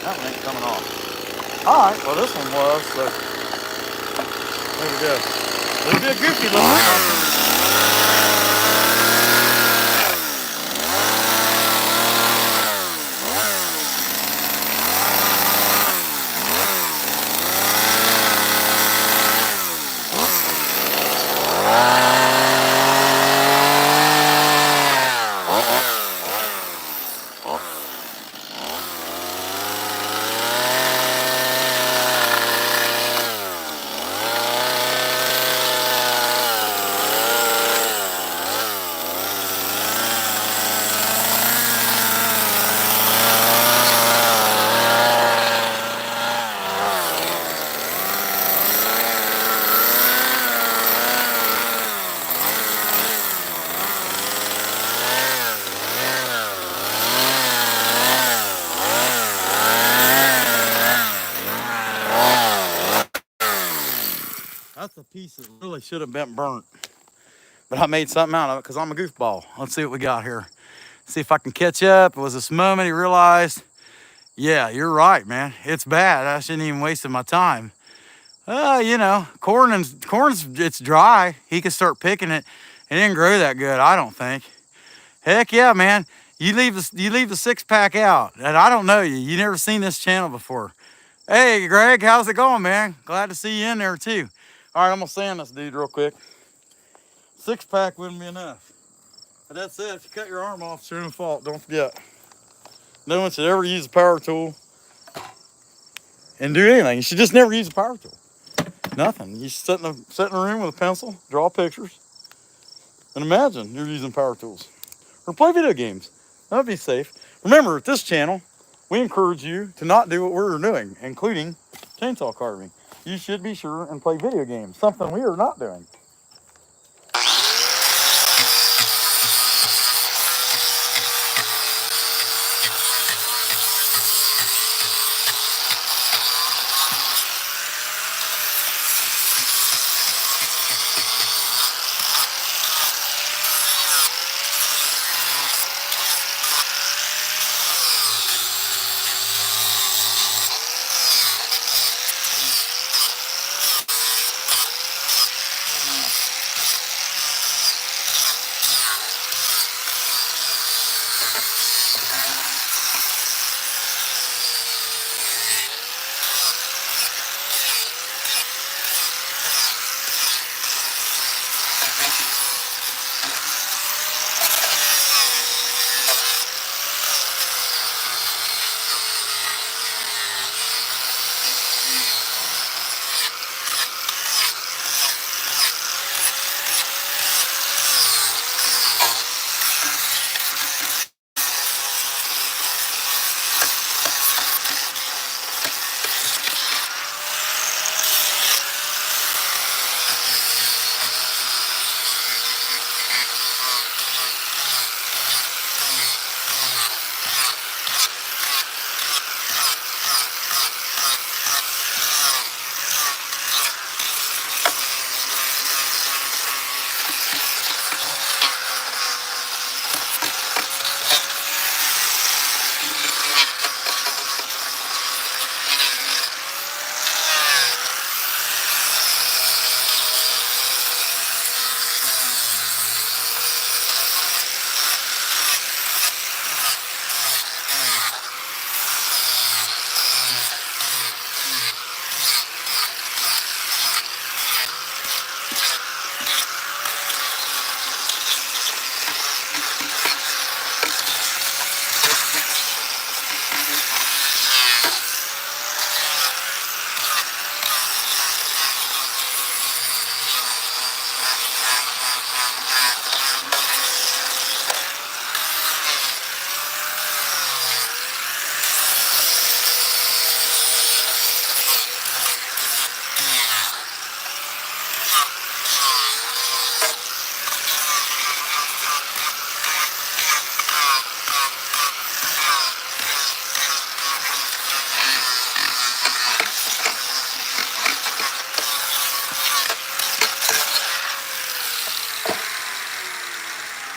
A: That one ain't coming off. All right, well this one was, so there we go. It'll be a goofy little one. That's a piece that really should have been burnt. But I made something out of it because I'm a goofball. Let's see what we got here. See if I can catch up. It was this moment he realized, yeah, you're right, man. It's bad. I shouldn't even wasted my time. You know, corn's it's dry. He could start picking it. It didn't grow that good, I don't think. Heck yeah, man. You leave the 6-pack out. And I don't know you. You never seen this channel before. Hey, Greg, how's it going, man? Glad to see you in there too. All right, I'm gonna sand this dude real quick. 6-pack wouldn't be enough. But that's it. If you cut your arm off, it's your own fault. Don't forget. No one should ever use a power tool and do anything. You should just never use a power tool. Nothing. You should sit in a room with a pencil, draw pictures, and imagine you're using power tools. Or play video games. That'd be safe. Remember, at this channel, we encourage you to not do what we're doing, including chainsaw carving. You should be sure and play video games, something we are not doing.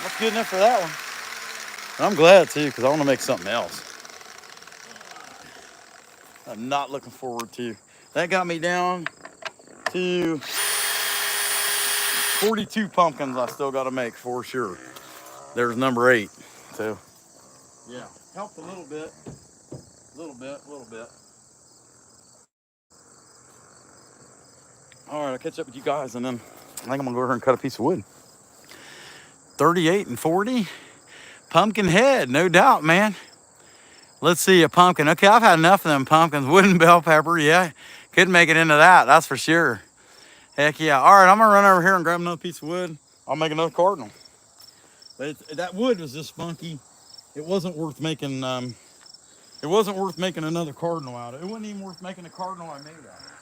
A: That's good enough for that one. And I'm glad too, because I want to make something else. I'm not looking forward to. That got me down to 42 pumpkins I still got to make for sure. There's number 8. So, yeah, helped a little bit. Little bit. All right, I'll catch up with you guys, and then I think I'm going to go over here and cut a piece of wood. 38 and 40. Pumpkin head, no doubt, man. Let's see, a pumpkin. Okay, I've had enough of them pumpkins. Wooden bell pepper, yeah. Couldn't make it into that, that's for sure. Heck yeah. All right, I'm going to run over here and grab another piece of wood. I'll make another cardinal. But that wood was just spunky. It wasn't worth making. It wasn't worth making another cardinal out of. It wasn't even worth making the cardinal I made out of.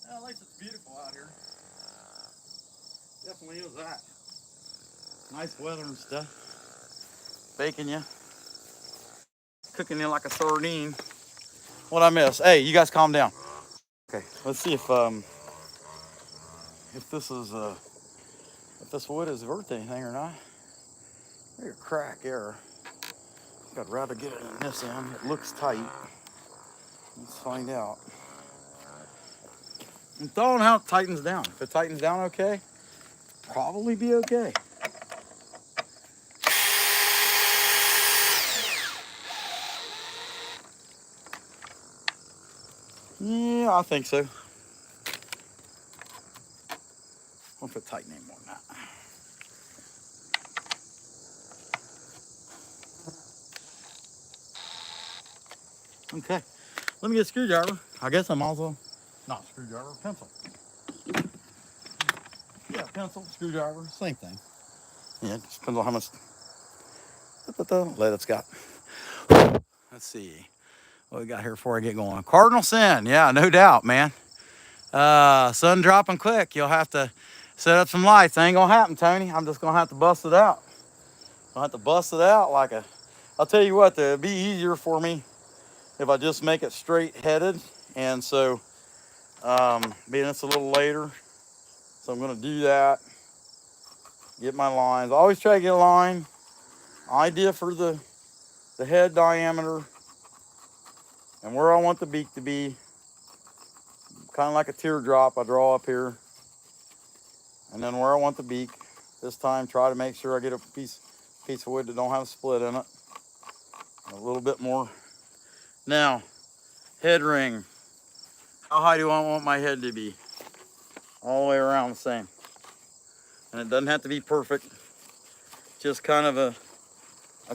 A: Yeah, at least it's beautiful out here. Definitely is that. Nice weather and stuff. Baking you. Cooking you like a sardine. What I miss? Hey, you guys calm down. Okay, let's see if this is if this wood is worth anything or not. There's a crack error. I'd rather get it in this end. It looks tight. Let's find out. I'm throwing how it tightens down. If it tightens down okay, probably be okay. Yeah, I think so. What if it tighten any more than that? Okay, let me get a screwdriver. I guess I might as well, not screwdriver, pencil. Yeah, pencil, screwdriver, same thing. Yeah, it just depends on how much lead it's got. Let's see what we got here before I get going. Cardinal sin, yeah, no doubt, man. Sun dropping quick. You'll have to set up some lights. Ain't gonna happen, Tony. I'm just gonna have to bust it out. I'll have to bust it out like a, I'll tell you what, it'd be easier for me if I just make it straight headed. And so, being it's a little later, so I'm gonna do that. Get my lines. I always try to get a line. Idea for the head diameter and where I want the beak to be. Kind of like a teardrop I draw up here. And then where I want the beak. This time try to make sure I get a piece of wood that don't have a split in it. A little bit more. Now, head ring. How high do I want my head to be? All the way around the same. And it doesn't have to be perfect. Just kind of a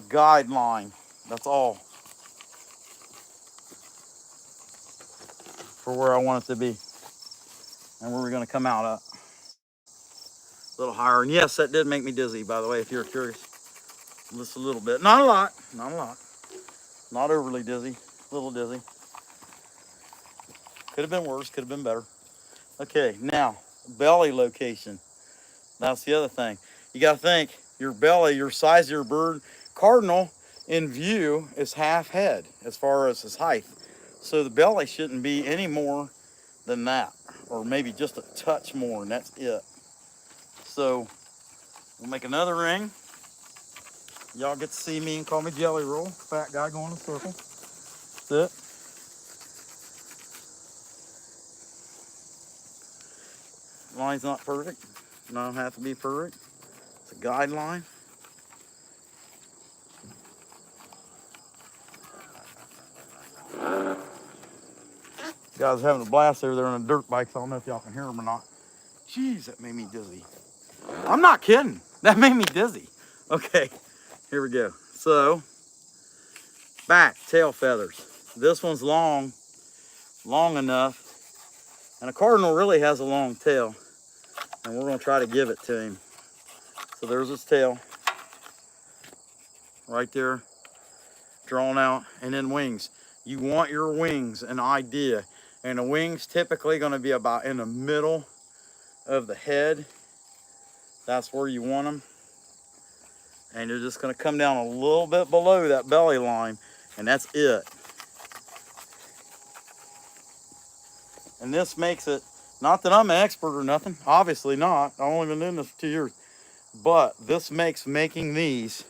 A: guideline. That's all. For where I want it to be. And where we're going to come out at. A little higher. And yes, that did make me dizzy, by the way, if you're curious. Just a little bit. Not a lot. Not a lot. Not overly dizzy. A little dizzy. Could have been worse. Could have been better. Okay, now, belly location. That's the other thing. You got to think, your belly, your size of your bird, cardinal in view is half head as far as his height. So the belly shouldn't be any more than that, or maybe just a touch more, and that's it. So We'll make another ring. Y'all get to see me and call me Jelly Roll. Fat guy going in a circle. That's it. Line's not perfect. Don't have to be perfect. It's a guideline. Guys having a blast over there on a dirt bike. So I don't know if y'all can hear them or not. Jeez, that made me dizzy. I'm not kidding. That made me dizzy. Okay, here we go. So, back, tail feathers. This one's long enough. And a cardinal really has a long tail. And we're gonna try to give it to him. So there's his tail. Right there, drawn out. And then wings. You want your wings, an idea. And the wings typically gonna be about in the middle of the head. That's where you want them. And you're just gonna come down a little bit below that belly line, and that's it. And this makes it, not that I'm an expert or nothing, obviously not. I've only been doing this for 2 years. But this makes making these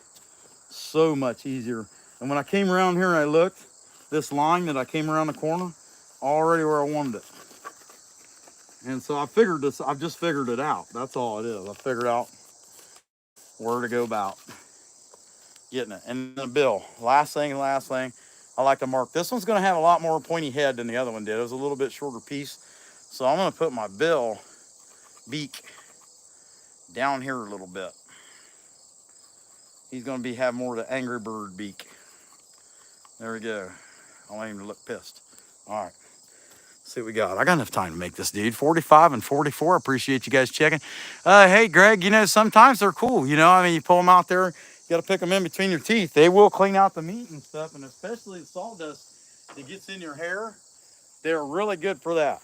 A: so much easier. And when I came around here and I looked, this line that I came around the corner, already where I wanted it. And so I figured this, I've just figured it out. That's all it is. I figured out where to go about getting it. And the bill, last thing, I like to mark. This one's gonna have a lot more pointy head than the other one did. It was a little bit shorter piece. So I'm gonna put my bill beak down here a little bit. He's gonna have more of the Angry Bird beak. There we go. I want him to look pissed. All right. See what we got. I got enough time to make this, dude. 45 and 44. Appreciate you guys checking. Hey, Greg, you know, sometimes they're cool. You know, I mean, you pull them out there, you got to pick them in between your teeth. They will clean out the meat and stuff, and especially the sawdust that gets in your hair, they're really good for that.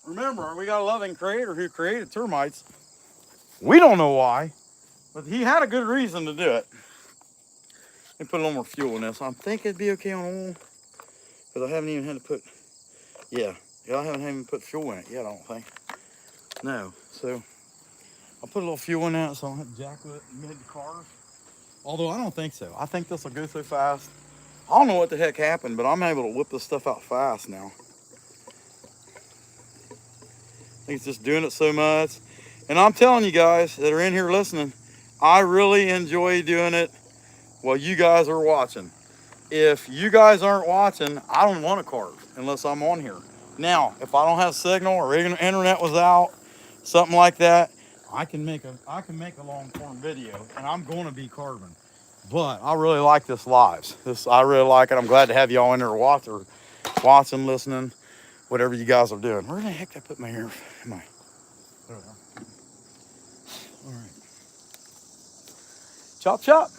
A: Remember, we got a loving creator who created termites. We don't know why, but he had a good reason to do it. Let me put a little more fuel in this. I think it'd be okay on oil, because I haven't even had to put, I haven't even put fuel in it yet, I don't think. No, so I'll put a little fuel in that so I don't have to jack with it mid the cars. Although I don't think so. I think this will go so fast. I don't know what the heck happened, but I'm able to whip this stuff out fast now. I think it's just doing it so much. And I'm telling you guys that are in here listening, I really enjoy doing it while you guys are watching. If you guys aren't watching, I don't want to carve unless I'm on here. Now, if I don't have signal or internet was out, something like that, I can make a long form video, and I'm going to be carving. But I really like this lives. I really like it. I'm glad to have y'all in there watching, listening, whatever you guys are doing. Where the heck did I put my hair? There we go. All right. Chop, chop.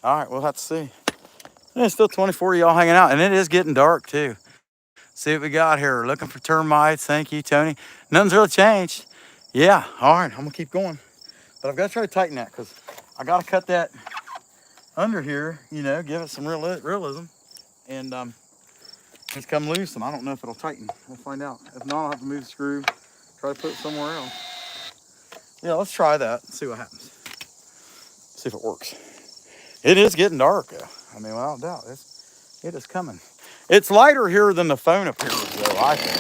A: All right, we'll have to see. There's still 24 of y'all hanging out, and it is getting dark too. See what we got here. Looking for termites. Thank you, Tony. Nothing's really changed. Yeah, all right, I'm gonna keep going. But I've got to try to tighten that because I got to cut that under here, you know, give it some realism. And it's come loose, and I don't know if it'll tighten. We'll find out. If not, I'll have to move the screw, try to put it somewhere else. Yeah, let's try that and see what happens. See if it works. It is getting dark, though. I mean, without doubt, it is coming. It's lighter here than the phone appears, though, I think.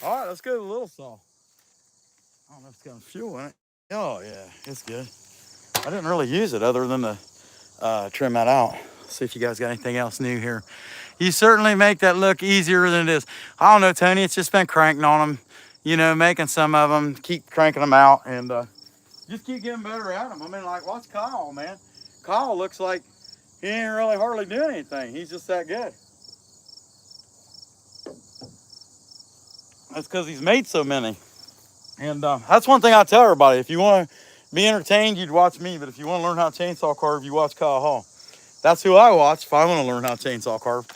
A: All right, let's go to the little saw. I don't know if it's got fuel in it. Oh, yeah, it's good. I didn't really use it other than to trim that out. See if you guys got anything else new here. You certainly make that look easier than it is. I don't know, Tony, it's just been cranking on them, you know, making some of them, keep cranking them out, and just keep getting better at them. I mean, like, watch Kyle, man. Kyle looks like he ain't really hardly doing anything. He's just that good. That's because he's made so many. And that's one thing I tell everybody. If you want to be entertained, you'd watch me. But if you want to learn how to chainsaw carve, you watch Kyle Hall. That's who I watch if I want to learn how to chainsaw carve.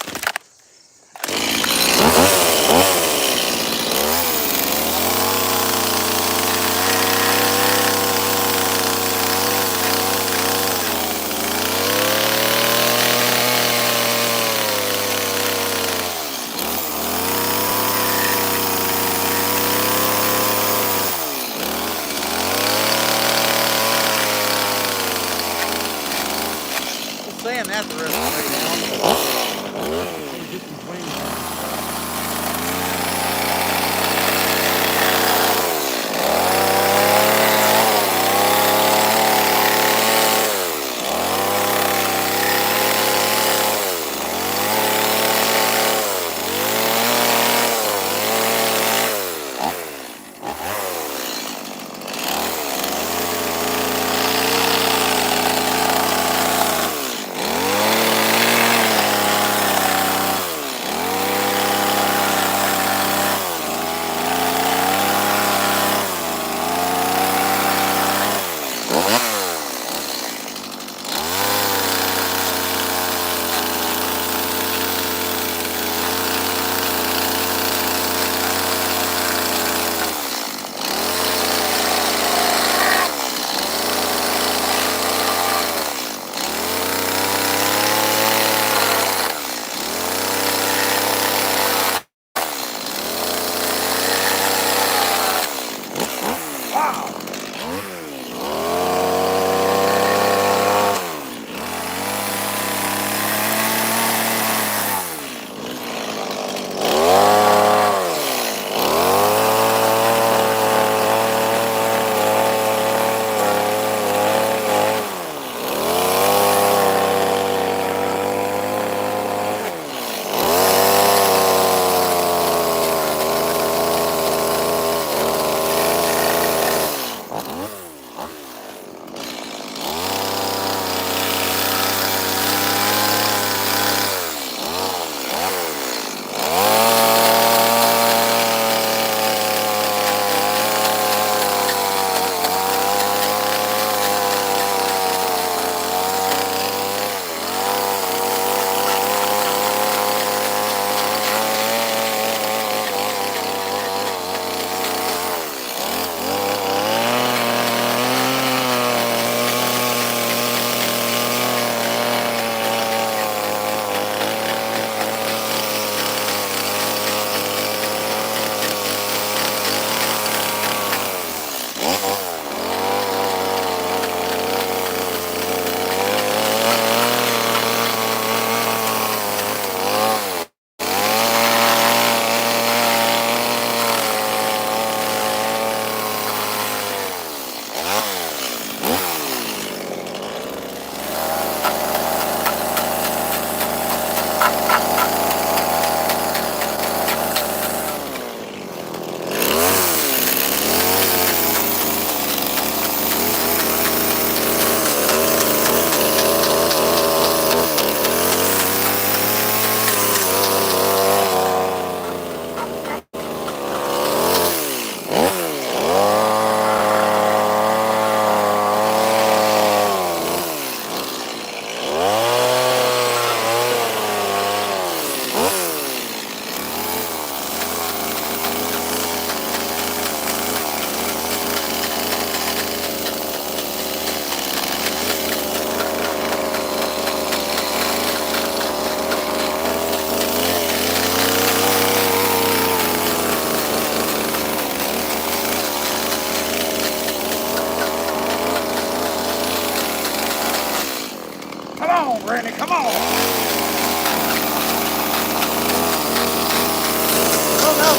A: Saying that the rest of the way down. Get these wings on.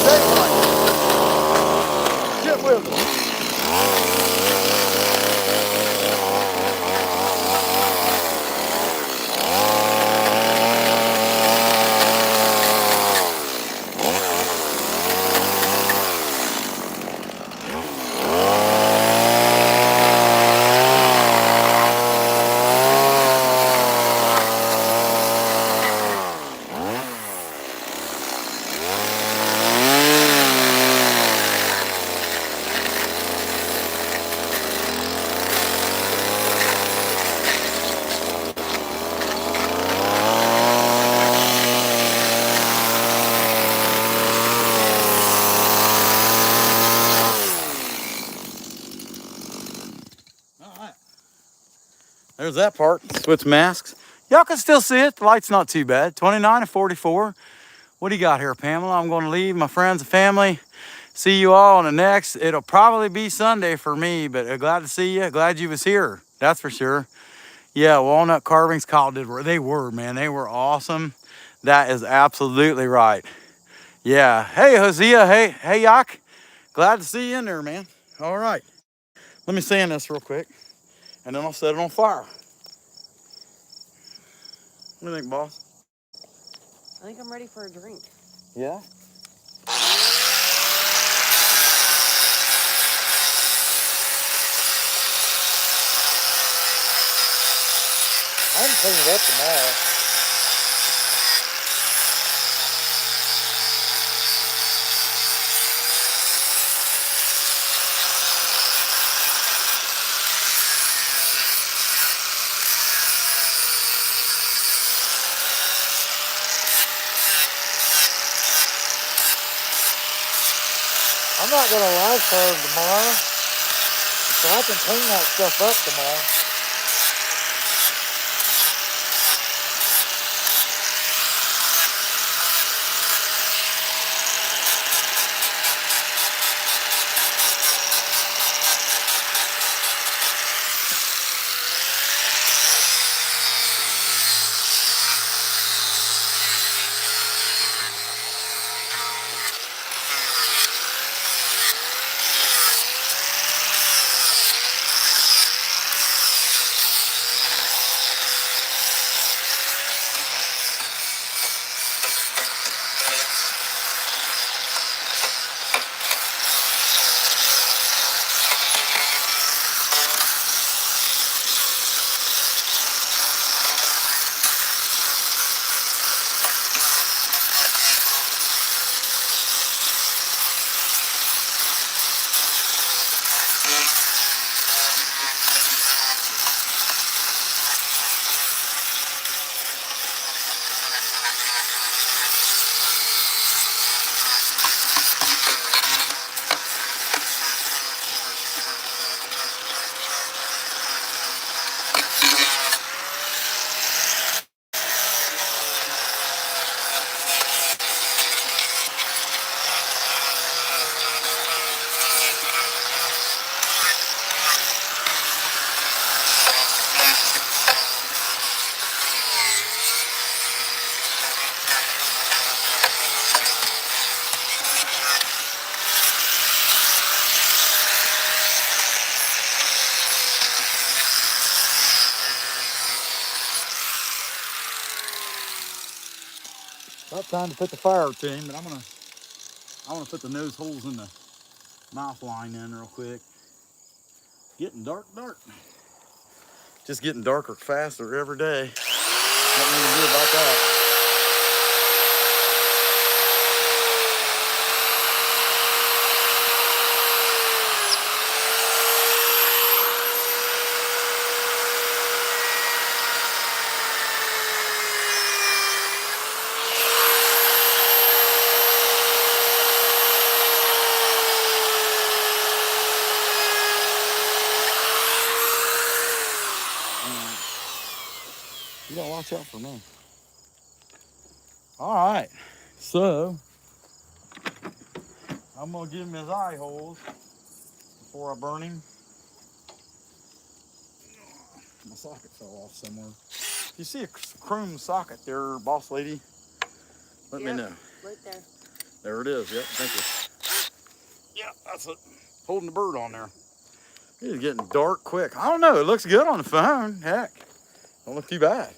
A: daylight. Get with it. There's that part. Switch masks. Y'all can still see it. The light's not too bad. 29 and 44. What do you got here, Pamela? I'm going to leave my friends and family. See you all on the next. It'll probably be Sunday for me, but glad to see you. Glad you was here. That's for sure. Yeah, walnut carvings, Kyle did. They were, man. They were awesome. That is absolutely right. Yeah. Hey, Hosea. Hey, Yak. Glad to see you in there, man. All right. Let me sand this real quick, and then I'll set it on fire. What do you think, boss?
B: I think I'm ready for a drink.
A: Yeah? I can clean it up tomorrow. I'm not going to live serve tomorrow, so I can clean that stuff up tomorrow. About time to put the fire out to him, but I want to put the nose holes in the mouth line in real quick. Getting dark. Just getting darker faster every day. Nothing we can do about that. You gotta watch out for me. All right, so I'm gonna give him his eye holes before I burn him. My socket fell off somewhere. If you see a chrome socket there, boss lady, let me know.
B: Right there.
A: There it is. Yep, thank you. Yep, that's it. Holding the bird on there. It's getting dark quick. I don't know. It looks good on the phone. Heck, don't look too bad.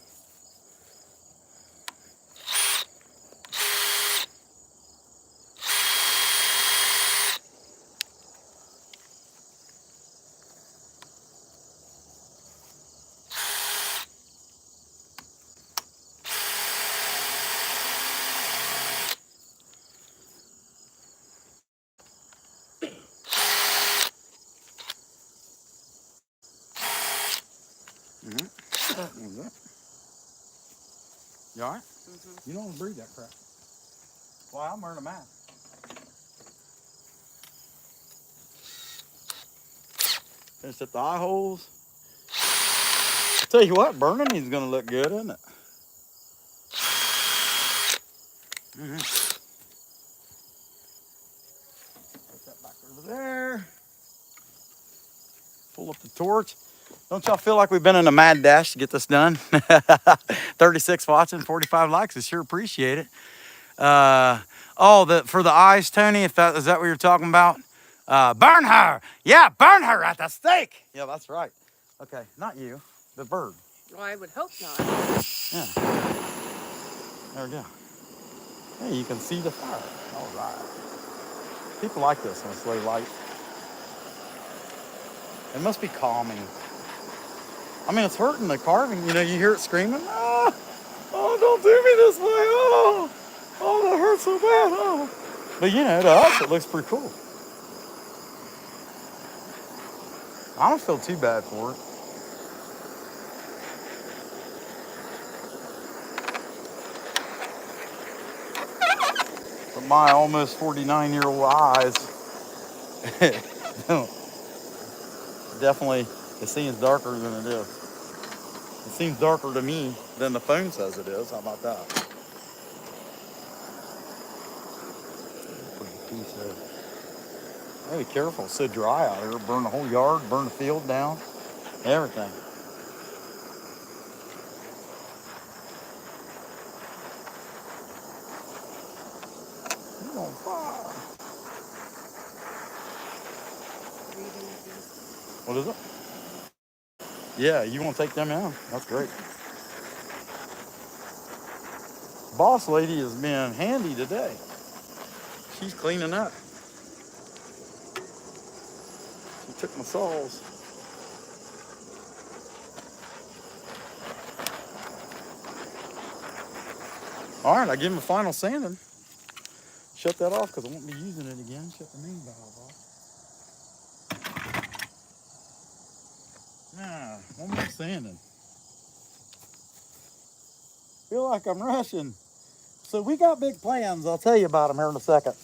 A: Mm-hmm. You all right?
B: Mm-hmm.
A: You don't want to breathe that crap. Well, I'm wearing a mask. Finish up the eye holes. I'll tell you what, burning is going to look good, isn't it? Mm-hmm. Put that back over there. Pull up the torch. Don't y'all feel like we've been in a mad dash to get this done? 36 watching, 45 likes. I sure appreciate it. For the eyes, Tony, is that what you're talking about? Burn her. Yeah, burn her at the stake. Yeah, that's right. Okay, not you, the bird.
B: Well, I would hope not.
A: Yeah. There we go. Hey, you can see the fire. All right. People like this when it's low light. It must be calming. I mean, it's hurting the carving. You know, you hear it screaming. Ah, oh, don't do me this way. Oh, that hurts so bad. Oh. But you know, to us, it looks pretty cool. I don't feel too bad for it. But my almost 49-year-old eyes, definitely, it seems darker than it is. It seems darker to me than the phone says it is. How about that? Pretty piece of. Hey, be careful. It's so dry out here. Burn the whole yard, burn the field down, everything. It's on fire. What is it? Yeah, you want to take them in? That's great. Boss lady has been handy today. She's cleaning up. She took my saws. All right, I give him a final sanding. Shut that off because I won't be using it again. Shut the main valve off. Nah, one more sanding. Feel like I'm rushing. So we got big plans. I'll tell you about them here in a second.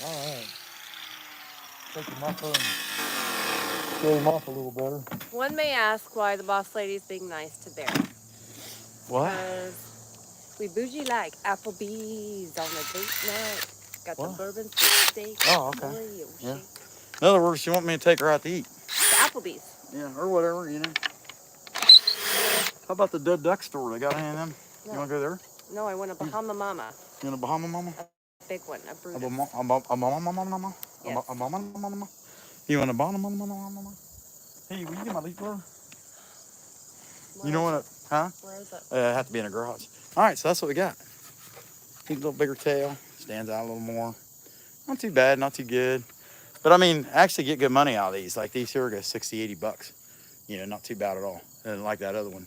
A: All right. Take him off and show him off a little better.
B: One may ask why the boss lady's being nice to Barry.
A: What?
B: Because we bougie like Applebee's on a date night. Got
A: What?
B: the bourbon steak.
A: Oh, okay.
B: Boy,
A: Yeah. In other words, she want me to take her out to eat.
B: The Applebee's.
A: Yeah, or whatever, you know. How about the Dead Duck store? They got any of them?
B: No.
A: You want to go there?
B: No, I want a Bahama Mama.
A: You want a Bahama Mama?
B: A big one, a
A: A
B: Brutus.
A: Bahama Mama?
B: Yes.
A: A Bahama Mama? You want a Bahama Mama? Hey, will you get my leaf blower?
B: Where
A: You know
B: is
A: what? Huh?
B: Where is it?
A: It have to be in a garage. All right, so that's what we got. A little bigger tail, stands out a little more. Not too bad, not too good. But I mean, actually get good money out of these. Like these here go 60, 80 bucks. You know, not too bad at all. And like that other one,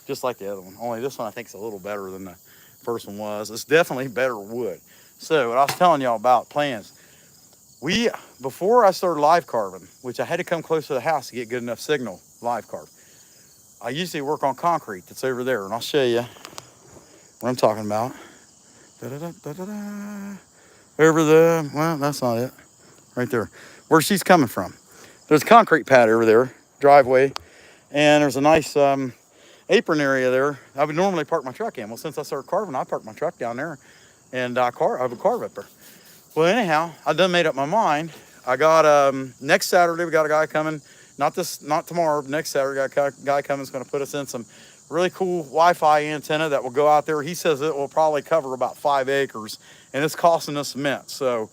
A: just like the other one. Only this one I think is a little better than the first one was. It's definitely better wood. So what I was telling y'all about plans, before I started live carving, which I had to come close to the house to get good enough signal live carve, I usually work on concrete that's over there, and I'll show you what I'm talking about. Da-da-da-da-da-da. Over the, well, that's not it. Right there, where she's coming from. There's a concrete pad over there, driveway, and there's a nice apron area there. I would normally park my truck in. Well, since I started carving, I park my truck down there, and I would carve up there. Well, anyhow, I done made up my mind. I got next Saturday we got a guy coming. Not tomorrow. Next Saturday, got a guy coming is going to put us in some really cool Wi-Fi antenna that will go out there. He says it will probably cover about 5 acres, and it's costing us cement. So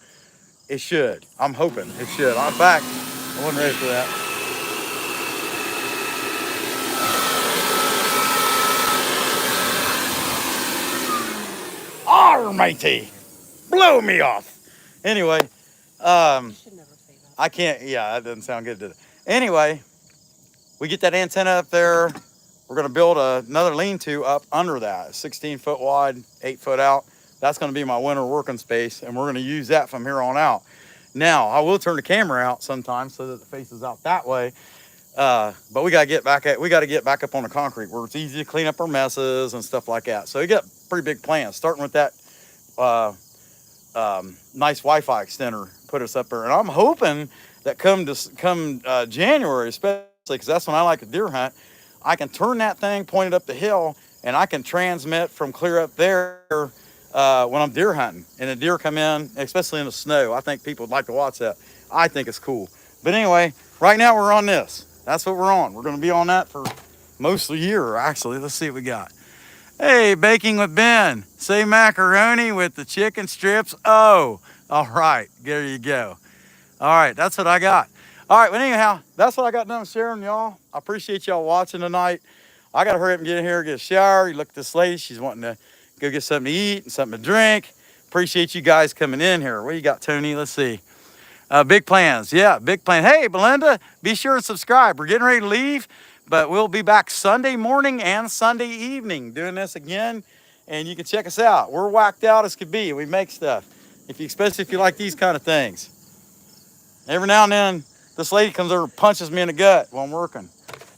A: it should. I'm hoping it should. I'm back. I wasn't ready for that. Arr, matey, blow me off. Anyway,
B: You should never say that.
A: I can't. Yeah, that doesn't sound good, did it? Anyway, we get that antenna up there. We're going to build another lean-to up under that, 16 foot wide, 8 foot out. That's going to be my winter working space, and we're going to use that from here on out. Now, I will turn the camera out sometimes so that the face is out that way. But we got to get back up on the concrete where it's easy to clean up our messes and stuff like that. So we got pretty big plans, starting with that nice Wi-Fi extender, put us up there. And I'm hoping that come January, especially because that's when I like to deer hunt, I can turn that thing pointed up the hill and I can transmit from clear up there when I'm deer hunting. And the deer come in, especially in the snow. I think people would like to watch that. I think it's cool. But anyway, right now we're on this. That's what we're on. We're going to be on that for most of the year, actually. Let's see what we got. Hey, Baking with Ben. Say macaroni with the chicken strips. Oh, all right. There you go. All right, that's what I got. All right, well, anyhow, that's what I got done sharing, y'all. I appreciate y'all watching tonight. I got to hurry up and get in here, get a shower. You look at this lady. She's wanting to go get something to eat and something to drink. Appreciate you guys coming in here. What you got, Tony? Let's see. Big plans. Yeah, big plan. Hey, Belinda, be sure and subscribe. We're getting ready to leave, but we'll be back Sunday morning and Sunday evening doing this again, and you can check us out. We're whacked out as could be. We make stuff, especially if you like these kind of things. Every now and then, this lady comes over and punches me in the gut while I'm working.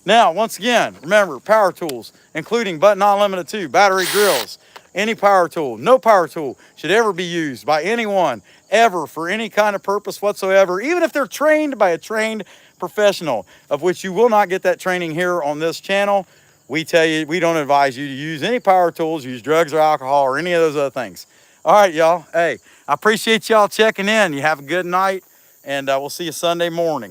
A: Now, once again, remember, power tools, including but not limited to battery drills. Any power tool, no power tool should ever be used by anyone, ever, for any kind of purpose whatsoever, even if they're trained by a trained professional, of which you will not get that training here on this channel. We tell you, we don't advise you to use any power tools, use drugs or alcohol or any of those other things. All right, y'all. Hey, I appreciate y'all checking in. You have a good night, and we'll see you Sunday morning.